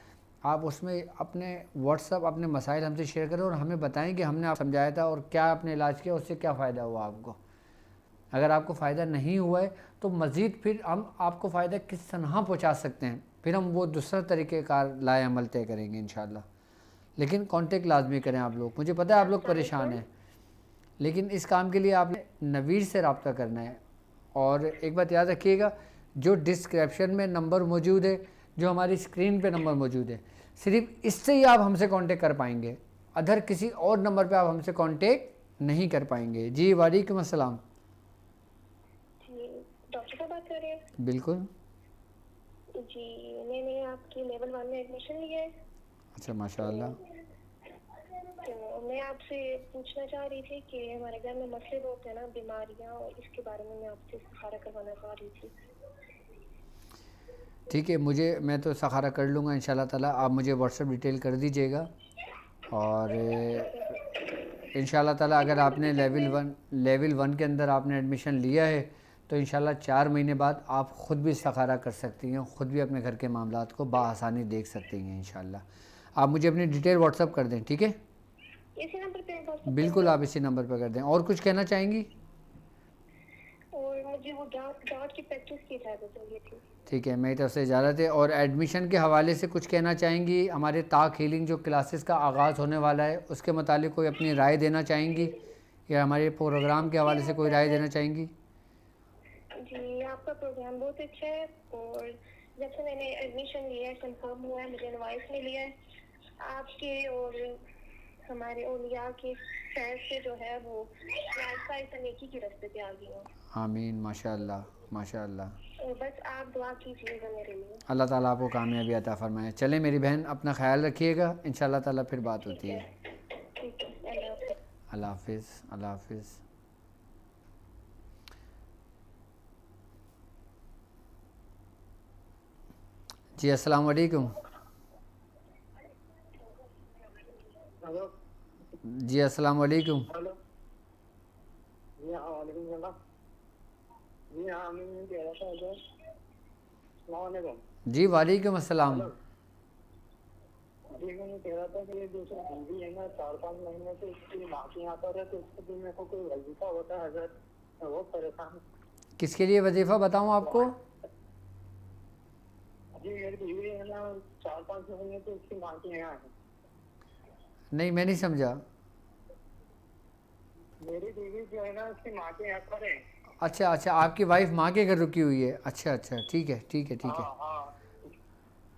आप उसमें अपने व्हाट्सअप अपने मसाइल हमसे शेयर करें और हमें बताएं कि हमने आप समझाया था और क्या आपने इलाज किया, उससे क्या फ़ायदा हुआ आपको। अगर आपको फ़ायदा नहीं हुआ है तो मज़ीद फिर हम आपको फ़ायदा किस तरह पहुंचा सकते हैं, फिर हम वो दूसरा तरीक़ेकार लाए अमल तय करेंगे इंशाल्लाह। लेकिन कांटेक्ट लाजमी करें आप लोग, मुझे पता है आप लोग परेशान हैं, लेकिन इस काम के लिए आपने नवीर से रब्ता करना है। और एक बात याद रखिएगा, जो डिस्क्रिप्शन में नंबर मौजूद है, जो हमारी स्क्रीन पे नंबर मौजूद है, सिर्फ इससे ही आप हमसे कांटेक्ट कर पाएंगे, अदर किसी और नंबर पे आप हमसे कांटेक्ट नहीं कर पाएंगे। जी वालेकुम अस्सलाम। जी डॉक्टर साहब बात कर रहे हैं? बिल्कुल। जी मैंने आपकी लेवल 1 में एडमिशन लिया है। अच्छा माशाअल्लाह। तो मैं आपसे पूछना चाह रही थी कि हमारे घर में मसले बहुत है ना, बीमारियां, और इसके बारे में मैं आपसे सहारा करवाना चाह रही थी। ठीक है, मैं तो सहारा कर लूँगा इंशाल्लाह ताला, आप मुझे व्हाट्सएप डिटेल कर दीजिएगा, और इंशाल्लाह ताला अगर आपने लेवल 1 के अंदर आपने एडमिशन लिया है तो इंशाल्लाह 4 महीने बाद आप ख़ुद भी इस्तिखारा कर सकती हैं, ख़ुद भी अपने घर के मामलात को बआसानी देख सकती हैं इंशाल्लाह। आप मुझे अपनी डिटेल व्हाट्सअप कर दें, ठीक है? इसी नंबर पे WhatsApp बिल्कुल, आप इसी नंबर पर कर दें। और कुछ कहना चाहेंगी? और मुझे वो डाउट की प्रैक्टिस की इजाज़त चाहिए थी। ठीक है, मेरी तरफ से इजाज़त है। और एडमिशन के हवाले से कुछ कहना चाहेंगी? हमारे ताक हीलिंग जो क्लासेस का आगाज़ होने वाला है उसके मुतालिक कोई अपनी राय देना चाहेंगी, या हमारे प्रोग्राम के हवाले से कोई राय देना चाहेंगी? जी, आपका प्रोग्राम बहुत अच्छा है, और जब से मैंने एडमिशन लिया है, कंफर्म हुआ है, मुझे इनवाइस मिली है आपके और हमारे औलिया के खैर से, जो है वो नेकी की रास्ते पे आ गई हूँ। आमीन, माशाअल्लाह माशाअल्लाह। और बस आप दुआ कीजिएगा मेरे लिए। अल्लाह ताला आपको कामयाबी अता फरमाए। चलें मेरी बहन, अपना ख्याल रखिएगा, इंशाअल्लाह ताला फिर बात होती है। ठीक है, अल्लाह हाफिज़, अल्लाह हाफिज़। जी अस्सलाम वालेकुम। हेलो जी अस्सलाम वालेकुम। हेलो जी हाँ वालेकुम सलाम। जी हाँ मैं कह रहा था जो अस्सलाम वालेकुम। जी वालेकुम अस्सलाम। जी मैं कह रहा था कि ये दूसरा बीवी है ना 4-5 महीने से इसकी माँ के यहाँ पर है, तो इसके लिए मेरे को कोई वजीफा होता है हजरत, मैं बहुत परेशान हूँ। किसके लिए वजीफ़ा बताऊँ आपको? जी मेरी बीवी है ना 4-5 महीने से इसकी माँ के यहाँ है। नहीं, मैं नहीं समझा। मेरी बीवी जो है ना उसकी माँ के यहाँ पर है। अच्छा अच्छा, आपकी वाइफ माँ के घर रुकी हुई है। अच्छा अच्छा, ठीक है ठीक है ठीक है। हाँ हाँ,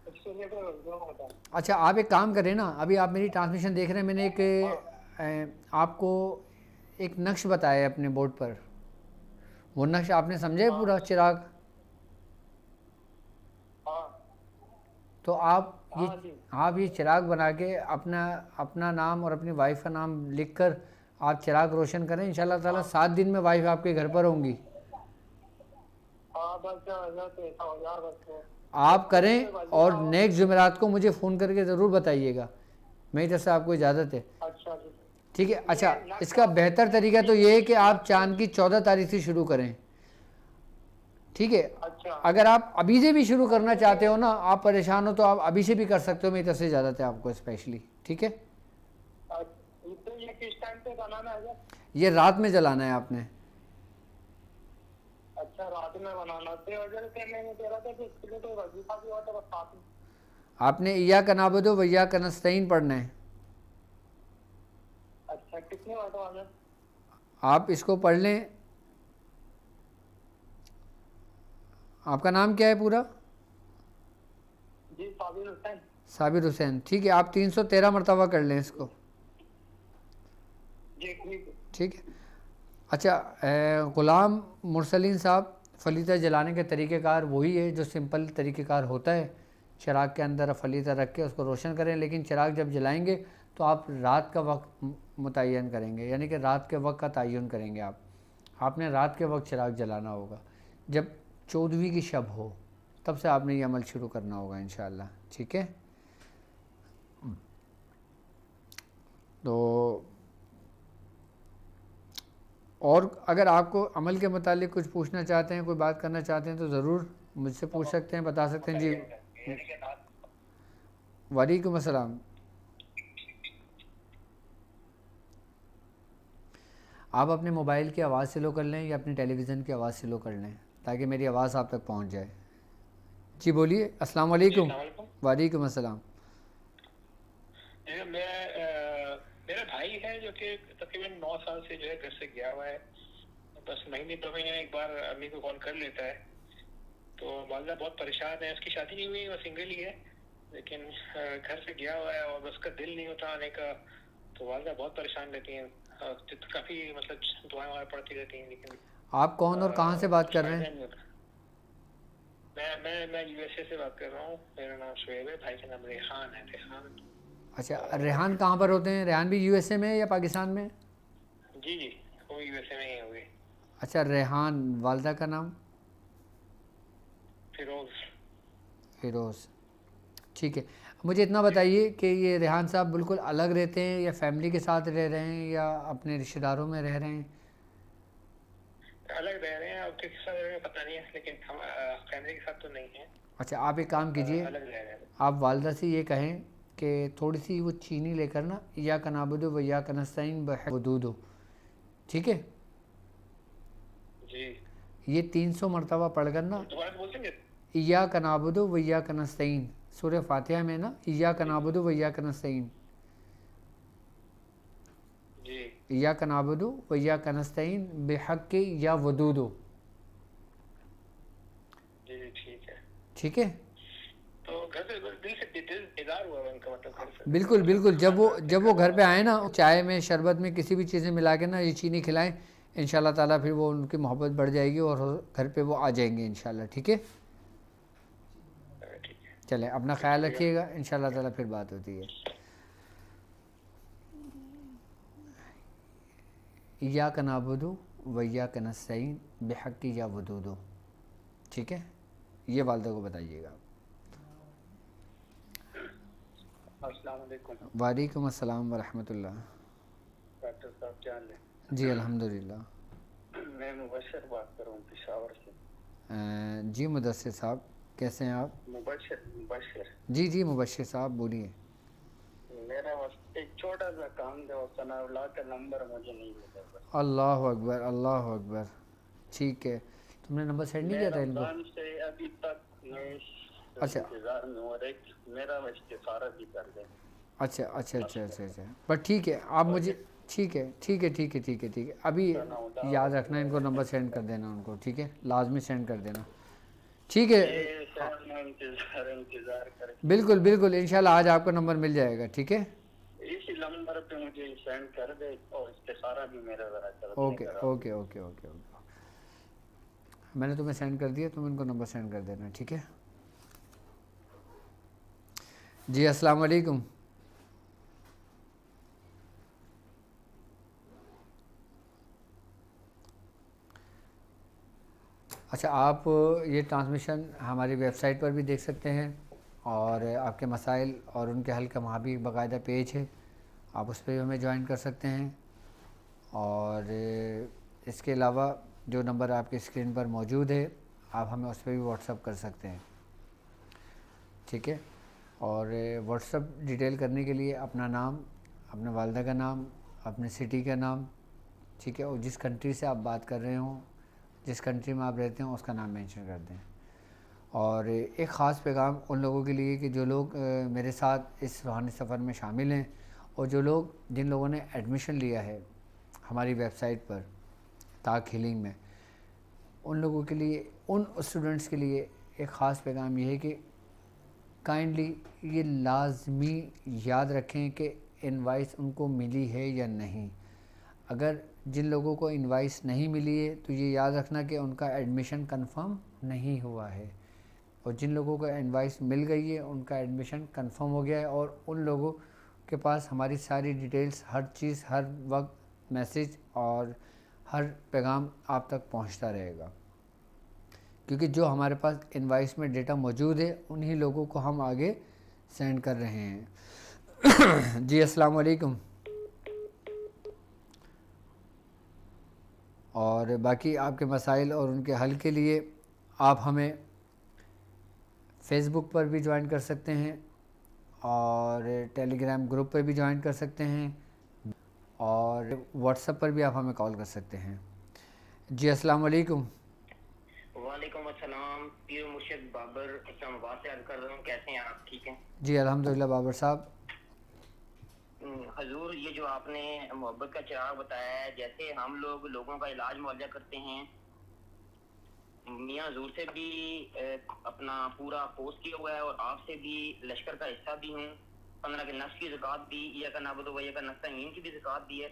इसके लिए कोई वजीफा होता है। अच्छा, आप एक काम करें ना, अभी आप मेरी ट्रांसमिशन देख रहे हैं, मैंने आपको एक नक्श बताया है अपने बोर्ड पर, वो नक्श आपने समझा है पूरा चिराग? तो आप ये चिराग बना के अपना नाम और अपनी वाइफ का नाम लिखकर आप चिराग रोशन करें, इंशाल्लाह ताला 7 दिन में वाइफ आपके घर पर होंगी। आप करें और नेक्स्ट जुमेरात को मुझे फ़ोन करके ज़रूर बताइएगा, मेरी तरफ से आपको इजाज़त है। अच्छा जी, ठीक है। अच्छा, इसका बेहतर तरीका तो ये है कि आप चांद की 14 तारीख से शुरू करें, ठीक है? अच्छा। अगर आप अभी से भी शुरू करना चाहते हो ना, आप परेशान हो, तो आप अभी से भी कर सकते हो, मेरी तरफ से इजाज़त है आपको स्पेशली, ठीक है? तो ये किस टाइम पे बनाना है? ये रात में जलाना है आपने। अच्छा, रात में बनाना थे। अगर मैं कह रहा था कि इसके लिए तो वजीफा भी होता है बस साथ में। आपने इय्याका नअबुदु व इय्याका नस्तईन पढ़ना है। अच्छा, कितने वाट वाले? आप इसको पढ़ लें। आपका नाम क्या है पूरा? जी साबिर हुसैन। साबिर हुसैन, ठीक है। आप 313 मरतबा कर लें इसको, जी ठीक है। ठीक है। अच्छा, ग़ुलाम मुरसलीन साहब, फलीता जलाने के तरीक़ेकार वही है जो सिंपल तरीक़ेकार होता है। चिराग के अंदर फलीता रख के उसको रोशन करें, लेकिन चिराग जब जलाएंगे तो आप रात का वक्त मुतय्यन करेंगे, यानी कि रात के वक्त का तयन करेंगे। आपने रात के वक्त चिराग जलाना होगा, जब 14वीं की शब हो तब से आपने ये अमल शुरू करना होगा इंशाअल्लाह, ठीक है? तो और अगर आपको अमल के मुतालिक कुछ पूछना चाहते हैं, कोई बात करना चाहते हैं, तो ज़रूर मुझसे पूछ सकते हैं, बता सकते हैं। जी वालेकुम अस्सलाम। आप अपने मोबाइल की आवाज़ से लो कर लें या अपनी टेलीविज़न की आवाज़ से लो कर लें, ताकि मेरी आवाज़ आप तक पहुंच जाए। जी बोलिए। अस्सलाम वालेकुम। वालेकुम अस्सलाम। मेरा भाई है जो कि तकरीबन 9 साल से जो है घर से गया हुआ है, बस महीने 2 महीने में एक बार अम्मी को कॉल कर लेता है। तो वालिदा बहुत परेशान है, उसकी शादी नहीं हुई, वो सिंगल ही है, लेकिन घर से गया हुआ है और बस उसका दिल नहीं होता आने का। तो वालिदा बहुत परेशान रहती हैं, काफ़ी मतलब दुआएं पड़ती रहती हैं। लेकिन आप कौन और कहाँ से बात कर रहे हैं? मैं यूएसए से बात कर रहा हूँ। मेरा नाम शुएब है, भाई का नाम रेहान है। रेहान। अच्छा, रेहान कहाँ पर होते हैं? रेहान भी यूएसए में है या पाकिस्तान में? जी जी, वो यूएसए में ही होंगे। अच्छा, रेहान। वालिदा का नाम? फिरोज़, ठीक है। मुझे इतना बताइए कि ये रेहान साहब बिल्कुल अलग रहते हैं या फैमिली के साथ रह रहे हैं या अपने रिश्तेदारों में रह रहे हैं? अलग रह रहे हैं और किस साथ रह रहे हैं पता नहीं है, लेकिन हम फैमिली के साथ तो नहीं है, अच्छा, आप एक काम कीजिए, अलग रह रहे हैं। आप वालदा से ये कहें कि थोड़ी सी वो चीनी लेकर ना, या कनाबुदो व या कनस्ताइन वदूदो, ठीक है, जी ये 300 मरतबा पढ़कर ना, दोबारा से बोल देंगे। या कनाबुदो व या कनस्ताइन, सूरह फातिहा में ना, या कनाबुदो व या कनस्ताइन, जी या कनाबुदो व या कनस्ताइन बेहक या वदूदो, जी ठीक है। ठीक है। तो घर से दिल से दीदार हुआ है उनका, मतलब घर से। बिल्कुल बिल्कुल, जब वो घर पे आए ना, चाय में शरबत में किसी भी चीज़ में मिला के ना ये चीनी खिलाएं, इंशाल्लाह ताला फिर वो उनकी मोहब्बत बढ़ जाएगी और घर पे वो आ जाएंगे इंशाल्लाह, ठीक है। ठीक है, चलें, अपना ख्याल रखिएगा, इंशाल्लाह ताला फिर बात होती है। या कनाबुदु व या कनस्ताइन बेहक़्क़ि या वदूदो, ठीक है, ये वालिदा को बताइएगा। अस्सलाम वालेकुम। वालेकुम अस्सलाम व रहमतुल्लाह। डॉक्टर साहब क्या हाल है? जी अल्हम्दुलिल्लाह। मैं मुबशर बात कर रहा हूँ पेशावर से। जी मुदस्सिर साहब, कैसे हैं आप? मुबशर जी जी मुबश्शिर साहब बोलिए। मेरा बस एक छोटा सा काम था, और सनाउल्लाह का नंबर मुझे नहीं मिला बस। अल्लाह अकबर, अल्लाह अकबर, ठीक है, तुमने नंबर सेंड नहीं किया था इनको? रमजान से अभी तक मैं अच्छा इंतजार में हूँ, और एक मेरा इस्तिखारा भी कर दे। अच्छा अच्छा अच्छा अच्छा अच्छा, पर ठीक है, आप मुझे, ठीक है ठीक है ठीक है ठीक है ठीक है, अभी याद रखना, इनको नंबर सेंड कर देना उनको, ठीक है, लाजमी सेंड कर देना, ठीक है। ये शायद मैं इंतजार कर, बिल्कुल बिल्कुल, इंशाल्लाह आज आपका नंबर मिल जाएगा, ठीक है। इसी नंबर पे मुझे सेंड कर दे, और इस्तिखारा भी मेरा जरा कर दे। Okay okay okay okay okay, मैंने तुम्हें सेंड कर दिया, तुम इनको नंबर सेंड कर देना, ठीक है। जी अस्सलाम वालेकुम। अच्छा, आप ये ट्रांसमिशन हमारी वेबसाइट पर भी देख सकते हैं, और आपके मसाइल और उनके हल का वहाँ भी बाकायदा पेज है, आप उस पर भी हमें ज्वाइन कर सकते हैं। और इसके अलावा जो नंबर आपके स्क्रीन पर मौजूद है, आप हमें उस पर भी व्हाट्सअप कर सकते हैं, ठीक है। और व्हाट्सअप डिटेल करने के लिए अपना नाम, अपने वालिदा का नाम, अपने सिटी का नाम, ठीक है, और जिस कंट्री से आप बात कर रहे हों, जिस कंट्री में आप रहते हैं उसका नाम मेंशन कर दें। और एक ख़ास पैगाम उन लोगों के लिए कि जो लोग मेरे साथ इस रूहानी सफ़र में शामिल हैं, और जो लोग, जिन लोगों ने एडमिशन लिया है हमारी वेबसाइट पर ताक हीलिंग में, उन लोगों के लिए, उन स्टूडेंट्स के लिए एक ख़ास पैगाम ये है कि काइंडली ये लाजमी याद रखें कि इनवाइस उनको मिली है या नहीं। अगर जिन लोगों को इनवाइस नहीं मिली है तो ये याद रखना कि उनका एडमिशन कंफर्म नहीं हुआ है, और जिन लोगों को इनवाइस मिल गई है उनका एडमिशन कंफर्म हो गया है, और उन लोगों के पास हमारी सारी डिटेल्स, हर चीज़, हर वक्त मैसेज और हर पैगाम आप तक पहुंचता रहेगा, क्योंकि जो हमारे पास इनवाइस में डेटा मौजूद है उन्हीं लोगों को हम आगे सेंड कर रहे हैं। जी अस्सलाम वालेकुम। और बाकी आपके मसाइल और उनके हल के लिए आप हमें फेसबुक पर भी ज्वाइन कर सकते हैं, और टेलीग्राम ग्रुप पर भी ज्वाइन कर सकते हैं, और व्हाट्सएप पर भी आप हमें कॉल कर सकते हैं। जी अस्सलाम वालेकुम। वालेकुम अस्सलाम, पीर मुर्शिद बाबर इस्लामाबाद से अर्ज कर रहा हूँ, कैसे हैं आप? ठीक हैं जी अल्हम्दुलिल्लाह बाबर साहब। हजूर, ये जो आपने मोहब्बत का चिराग बताया है, जैसे हम लोग लोगों का इलाज मुआवजा करते हैं, मियाँ हजूर से भी अपना पूरा पोस्ट किया हुआ है, और आपसे भी लश्कर का हिस्सा भी हूँ, 15 के नफ्स की ज़कात भी, या का नाबुदो व या का नस्ताइन की भी ज़कात दी है,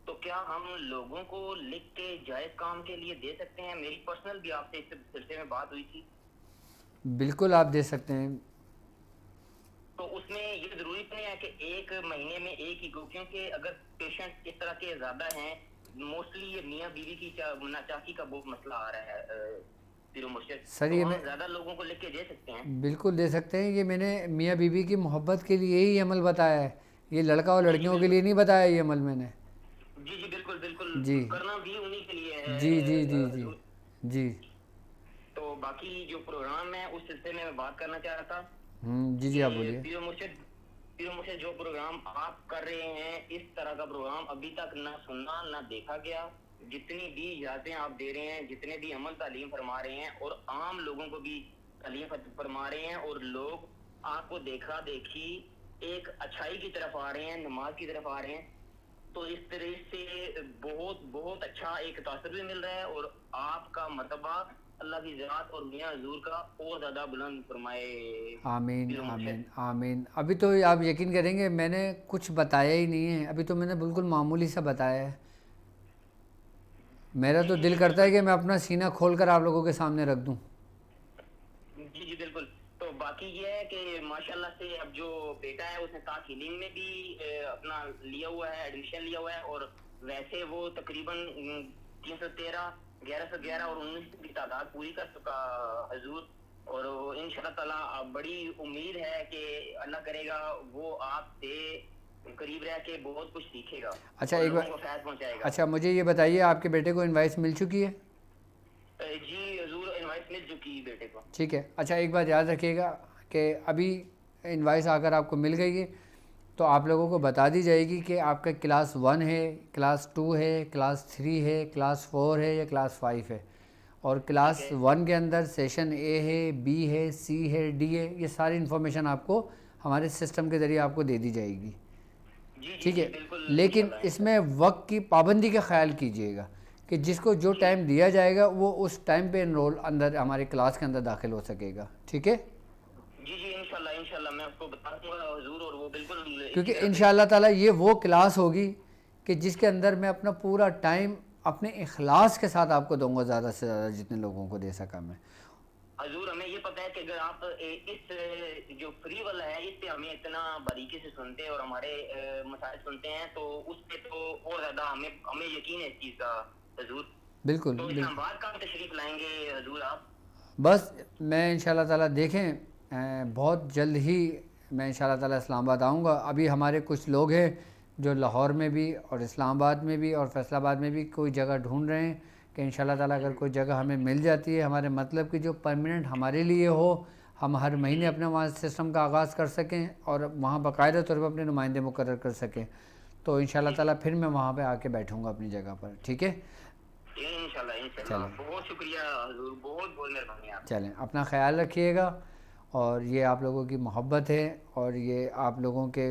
तो क्या हम लोगों को लिख के जायज़ काम के लिए दे सकते हैं? मेरी पर्सनल भी आपसे इस सिलसिले में बात हुई थी। बिल्कुल आप दे सकते हैं। तो उसमें ये जरूरी नहीं है कि एक महीने में एक ही, क्योंकि अगर पेशेंट इस तरह के ज्यादा हैं, मोस्टली ये मियाँ बीवी की नाचाकी का बहुत मसला आ रहा है सर, ये मैं ज्यादा लोगों को लिख के दे सकते हैं? बिल्कुल दे सकते हैं। ये मैंने मियाँ बीवी की मोहब्बत के लिए ही अमल बताया है, ये लड़का और लड़कियों के लिए नहीं बताया ये अमल मैंने। जी जी बिल्कुल बिल्कुल, बिल्कुल जी करना भी उन्हीं के लिए है। जी जी जी जी जी। तो बाकी जो प्रोग्राम है उस सिलसिले में मैं बात करना चाह रहा था जी जी, आप कि बोलिए। पीओ मुर्शिद जो प्रोग्राम आप कर रहे हैं, इस तरह का प्रोग्राम अभी तक ना सुना ना देखा गया। जितनी भी इजाजतें आप दे रहे हैं, जितने भी अमल तालीम फरमा रहे हैं और आम लोगों को भी तालीम फरमा रहे हैं, और लोग आपको देखा देखी एक अच्छाई की तरफ आ रहे हैं, नमाज की तरफ आ रहे हैं। तो इस तरह से बहुत बहुत अच्छा एक तासर भी मिल रहा है, और आपका मर्तबा अल्लाह की ज़ात और मियां हुजूर का और ज़्यादा बुलंद फरमाए। आमीन पीर मुर्शिद। आमीन आमीन। अभी तो आप यकीन करेंगे मैंने कुछ बताया ही नहीं है, अभी तो मैंने बिल्कुल मामूली सा बताया है। मेरा तो दिल करता है कि मैं अपना सीना खोल कर आप लोगों के सामने रख दूं। जी जी बिल्कुल। तो बाकी ये है कि माशाल्लाह से अब जो बेटा है उसने ताक हीलिंग में भी अपना लिया हुआ है, एडमिशन लिया हुआ है, और वैसे वो तकरीबन 313, 1111 और 19 की तादाद पूरी कर चुका हजूर। और इंशाल्लाह ताला बड़ी उम्मीद है कि अल्लाह करेगा वो आपसे करीब रह के बहुत कुछ सीखेगा। अच्छा, और एक लोगों बार, को फैज पहुंचाएगा। अच्छा मुझे ये बताइए, आपके बेटे को इनवाइस मिल चुकी है? जी हजूर, इनवाइस मिल चुकी बेटे को। ठीक है। अच्छा, एक बात याद रखिएगा कि अभी इनवाइस आकर आपको मिल गई है तो आप लोगों को बता दी जाएगी कि आपका क्लास 1 है, क्लास 2 है, क्लास 3 है, क्लास 4 है या क्लास 5 है। और क्लास 1 के अंदर सेशन ए है, बी है, सी है, डी है, ये सारी इन्फॉर्मेशन आपको हमारे सिस्टम के ज़रिए आपको दे दी जाएगी। ठीक है, लेकिन इसमें वक्त की पाबंदी का ख्याल कीजिएगा कि जिसको जो टाइम दिया जाएगा वो उस टाइम पे एनरोल अंदर हमारे क्लास के अंदर दाखिल हो सकेगा। ठीक है जी जी, इंशाल्लाह इंशाल्लाह मैं आपको बता दूंगा हुजूर, और वो बिल्कुल क्योंकि इंशाअल्लाह ताला ये वो क्लास होगी कि जिसके अंदर मैं अपना पूरा टाइम अपने इखलास के साथ आपको दूंगा, ज़्यादा से ज़्यादा जितने लोगों को दे सका मैं। हजूर हमें ये पता है कि अगर आप इस जो फ्री वाला है इस पे हमें इतना बारीकी से सुनते हैं और हमारे मसाइल सुनते हैं, तो उस पे तो और ज़्यादा हमें यकीन है इस चीज़ का हजूर। बिल्कुल तो बिल्कुल। इस्लामाबाद का तशरीफ लाएंगे हजूर आप? बस मैं इंशाअल्लाह ताला देखें बहुत जल्द ही मैं इंशाअल्लाह ताला इस्लामाबाद आऊँगा। अभी हमारे कुछ लोग हैं जो लाहौर में भी और इस्लामाबाद में भी और फैसलाबाद में भी कोई जगह ढूंढ रहे हैं कि इंशाअल्लाह ताला अगर कोई जगह हमें मिल जाती है, हमारे मतलब की जो परमानेंट हमारे लिए हो, हम हर महीने अपने वहाँ सिस्टम का आगाज़ कर सकें और वहाँ बाकायदा तौर पर अपने नुमाइंदे मुकर्रर कर सकें, तो इंशाअल्लाह ताला फिर मैं वहाँ पे आके बैठूँगा अपनी जगह पर। ठीक है, इंशाल्लाह इंशाल्लाह। बहुत शुक्रिया हजूर, बहुत बहुत मेहरबानी आप। चलें, अपना ख्याल रखिएगा। और ये आप लोगों की मोहब्बत है और ये आप लोगों के,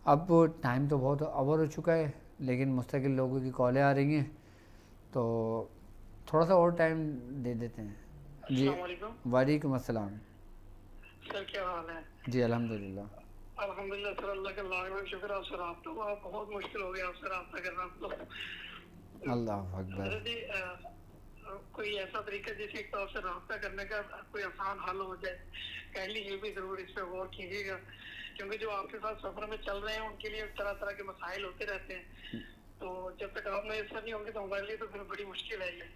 अब टाइम तो बहुत ओवर हो चुका है लेकिन मुस्तकिल लोगों की कॉलें आ रही हैं तो थोड़ा सा और टाइम दे देते हैं। जी वालेकुम अस्सलाम। सर क्या हाल है? जी अल्हम्दुलिल्लाह। अल्हम्दुलिल्लाह सर, अल्लाह का लाख शुक्र। आपसे रब्ता हुआ बहुत मुश्किल हो गया आपसे रब्ता करना। तो अल्लाह अकबर। जी कोई ऐसा तरीका जिससे तो आपसे रब्ता करने का कोई आसान हल हो जाए, काइंडली ये भी जरूर इस पर गौर कीजिएगा, क्योंकि जो आपके साथ सफर में चल रहे हैं उनके लिए तरह तरह के मसाइल होते रहते हैं। तो जब तक आप मैसर नहीं होंगे तो हमारे लिए तो फिर बड़ी मुश्किल है ये।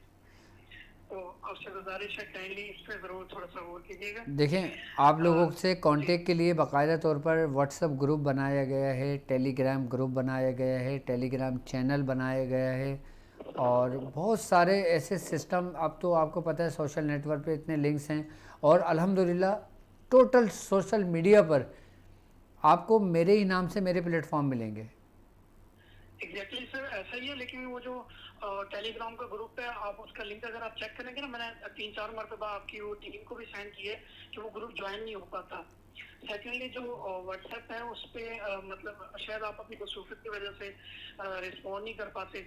तो आपसे गुजारिश है काइंडली इस पर ज़रूर थोड़ा सा गौर कीजिएगा। देखें, आप लोगों से कांटेक्ट के लिए बाकायदा तौर पर व्हाट्सएप ग्रुप बनाया गया है, टेलीग्राम ग्रुप बनाया गया है, टेलीग्राम चैनल बनाया गया है और बहुत सारे ऐसे सिस्टम, अब तो आपको पता है सोशल नेटवर्क पे इतने लिंक्स हैं और अल्हम्दुलिल्लाह टोटल सोशल मीडिया पर आपको मेरे ही नाम से मेरे प्लेटफॉर्म मिलेंगे। एग्जैक्टली सर, ऐसा ही है। लेकिन वो जो टेलीग्राम का ग्रुप है, आप उसका लिंक अगर आप चेक करेंगे ना, मैंने 3-4 मरतबा आपकी वो टीम को भी सेंड किए कि वो ग्रुप ज्वाइन नहीं हो पाता। सेकेंडली जो व्हाट्सएप है उस पर मतलब शायद आप अपनी मसरूफियत की वजह से रिस्पॉन्ड नहीं कर पाते,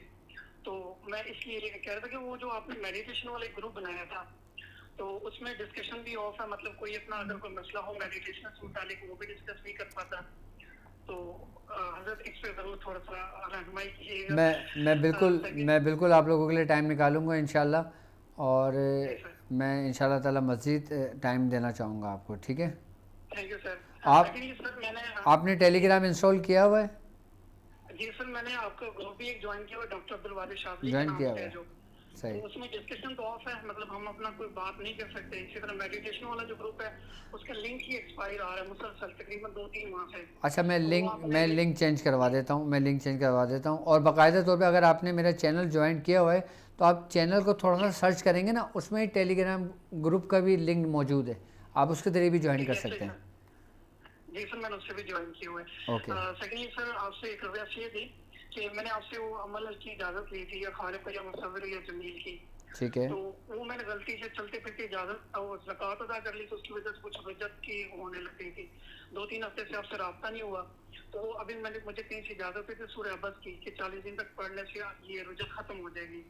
तो मैं इसलिए कह रहा था कि वो जो आपने मेडिटेशन वाला ग्रुप बनाया था तो उसमें डिस्कशन भी ऑफ है, मतलब कोई अपना अगर कोई मसला हो मेडिटेशन से मुतालिक वो भी डिस्कस नहीं कर पाता। तो हज़रत इस पे ज़रूर थोड़ा सा रहनुमाई कीजिएगा। मैं बिल्कुल आप लोगों के लिए टाइम निकालूंगा इंशाल्लाह, और मैं इंशाल्लाह ताला मज़ीद टाइम देना चाहूँगा आपको। ठीक है, थैंक यू सर। आपने टेलीग्राम इंस्टॉल किया हुआ है? जी सर, मैंने आपका ग्रुप भी एक ज्वाइन किया हुआ, डॉक्टर अब्दुल वारिस शाफी ज्वाइन किया हुआ है। सही। तो उसमें डिस्कशन तो ऑफ है, मतलब हम अपना कोई बात नहीं कर सकते। इसी तरह मेडिटेशन वाला जो ग्रुप है उसका लिंक ही एक्सपायर आ रहा है मुसलसल, तकरीबन 2-3 माह से। अच्छा, मैं तो लिंक आपने मैं लिंक चेंज करवा देता हूँ, मैं लिंक चेंज करवा देता हूँ। और बाकायदा तौर पे अगर आपने मेरा चैनल ज्वाइन किया हुआ है तो आप चैनल को थोड़ा सा सर्च करेंगे ना, उसमें ही टेलीग्राम ग्रुप का भी लिंक मौजूद है, आप उसके जरिए भी ज्वाइन कर ठीक है, सकते हैं। जी सर, मैंने उससे भी ज्वाइन किया हुआ ओके। है। सेकेंडली सर, आपसे एक रिक्वेस्ट ये थी कि मैंने आपसे वो अमल की इजाज़त ली थी, या खालिक या मुसव्विर या जमील की, ठीक है। तो वो मैंने गलती से चलते फिरते इजाज़त और ज़कात अदा कर ली, तो उसकी वजह से कुछ रुजत की होने लग गई थी। 2-3 हफ्ते से आपसे रब्ता नहीं हुआ, तो अभी मुझे कहीं से इजाज़त हुई थी सूरह अबस की कि 40 दिन तक पढ़ने से ये रुजत खत्म हो जाएगी।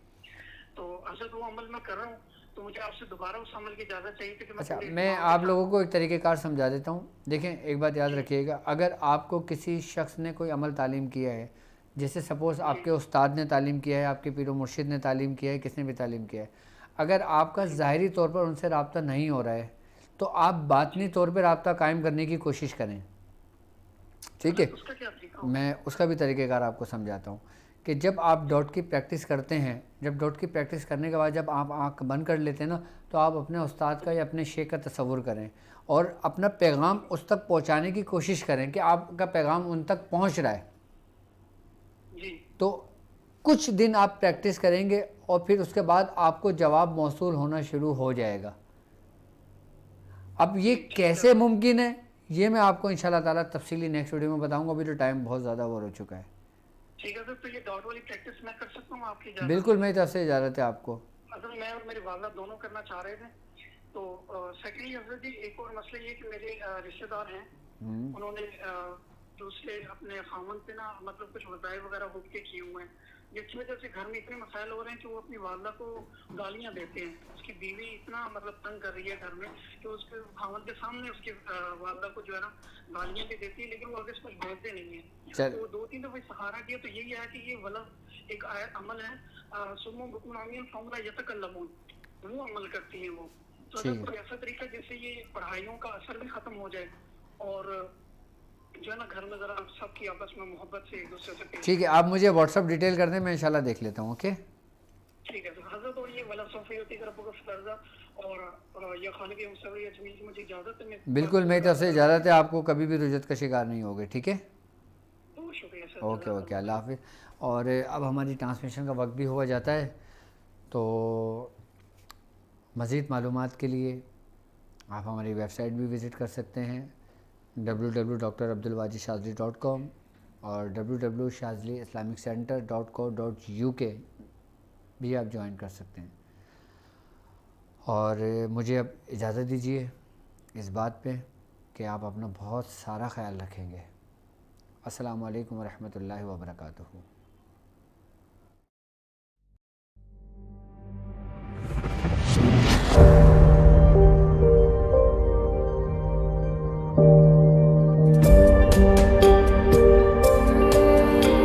तो असल वो अमल मैं कर रहा हूँ, तो मुझे आपसे दोबारा उस अमल की इजाज़त चाहिए थी कि अच्छा, पूरे मैं इस्लाम आप के लोगों को एक तरीक़ेकार समझा देता हूँ। देखें, एक बात याद रखिएगा, अगर आपको किसी शख्स ने कोई अमल तालीम किया है, जैसे सपोज़ आपके उस्ताद ने तालीम किया है, आपके पीर व मुर्शिद ने तालीम किया है, किसने भी तालीम किया है, अगर आपका ज़ाहिरी तौर पर उनसे रब्ता नहीं हो रहा है तो आप बातनी तौर पर रब्ता कायम करने की कोशिश करें, ठीक है। उसका क्या तरीका? मैं उसका भी तरीक़ेकार आपको समझाता हूँ कि जब आप डॉट की प्रैक्टिस करते हैं, जब डॉट की प्रैक्टिस करने के बाद जब आप आँख बंद कर लेते हैं ना, तो आप अपने उस्ताद का या अपने शेख का तसव्वुर करें और अपना पैगाम उस तक पहुँचाने की कोशिश करें कि आपका पैगाम उन तक पहुँच रहा है। जी। तो कुछ दिन आप प्रैक्टिस करेंगे और फिर उसके बाद आपको जवाब मौसूल होना शुरू हो जाएगा। अब ये कैसे मुमकिन है, ये मैं आपको इंशाल्लाह ताला तफसीली नेक्स्ट वीडियो में बताऊंगा। अभी तो टाइम बहुत ज़्यादा ओवर हो चुका है। ठीक है सर, तो ये डॉट वाली प्रैक्टिस मैं कर सकता हूँ आपकी इजाज़त? बिल्कुल, मेरी तरफ से इजाज़त है आपको। असल मैं और मेरी वालदा दोनों करना चाह रहे थे। तो सेकेंडली हजरत जी, एक और मसला ये कि मेरे रिश्तेदार हैं, उन्होंने दूसरे अपने खामन पे ना मतलब कुछ वज़ाइफ वगैरह हुक्म के किए हुए हैं, जिसकी वजह से घर में इतने मसाइल हो रहे हैं कि वो अपनी वालदा को गालियां देते हैं। उसकी बीवी इतना मतलब तंग कर रही है घर में कि उसके खामन के सामने उसकी वालदा को जो है ना गालियां भी देती है, लेकिन वो आगे से कुछ बोलते नहीं है। तो 2-3 दफा सहारा दिया, तो यही है कि ये वलद एक अमल है, सुमो बुकनामियन फमरा यतकल्लमून, वो अमल करती है वो। तो अगर कोई ऐसा तरीका जिससे ये पढ़ाइयों का असर भी खत्म हो जाए और जो है ना घर में जरा सबकी आपस में मोहब्बत से एक दूसरे से। ठीक है, आप मुझे व्हाट्सअप डिटेल कर दें, मैं इंशाल्लाह देख लेता हूँ। ओके, ठीक है तो हजरत, और ये वाला सोफियती का रब्बुल फर्जा और ये खालिक मुसव्विर या जमील की मुझे इजाज़त है। बिल्कुल, मेरी तरफ से इजाज़त है, आपको कभी भी रुजत का शिकार नहीं होगे। ठीक है, बहुत शुक्रिया सर। ओके ओके, अल्लाह हाफिज़। और अब हमारी ट्रांसमिशन का वक्त भी हुआ जाता है, तो मज़ीद मालूमात के लिए आप हमारी वेबसाइट भी विज़िट कर सकते हैं www.drabdulwajidshazili.com और www.shaziliislamiccenter.co.uk भी आप ज्वाइन कर सकते हैं। और मुझे अब इजाज़त दीजिए इस बात पे कि आप अपना बहुत सारा ख्याल रखेंगे। अस्सलामु अलैकुम व रहमतुल्लाहि व बरकातुहू।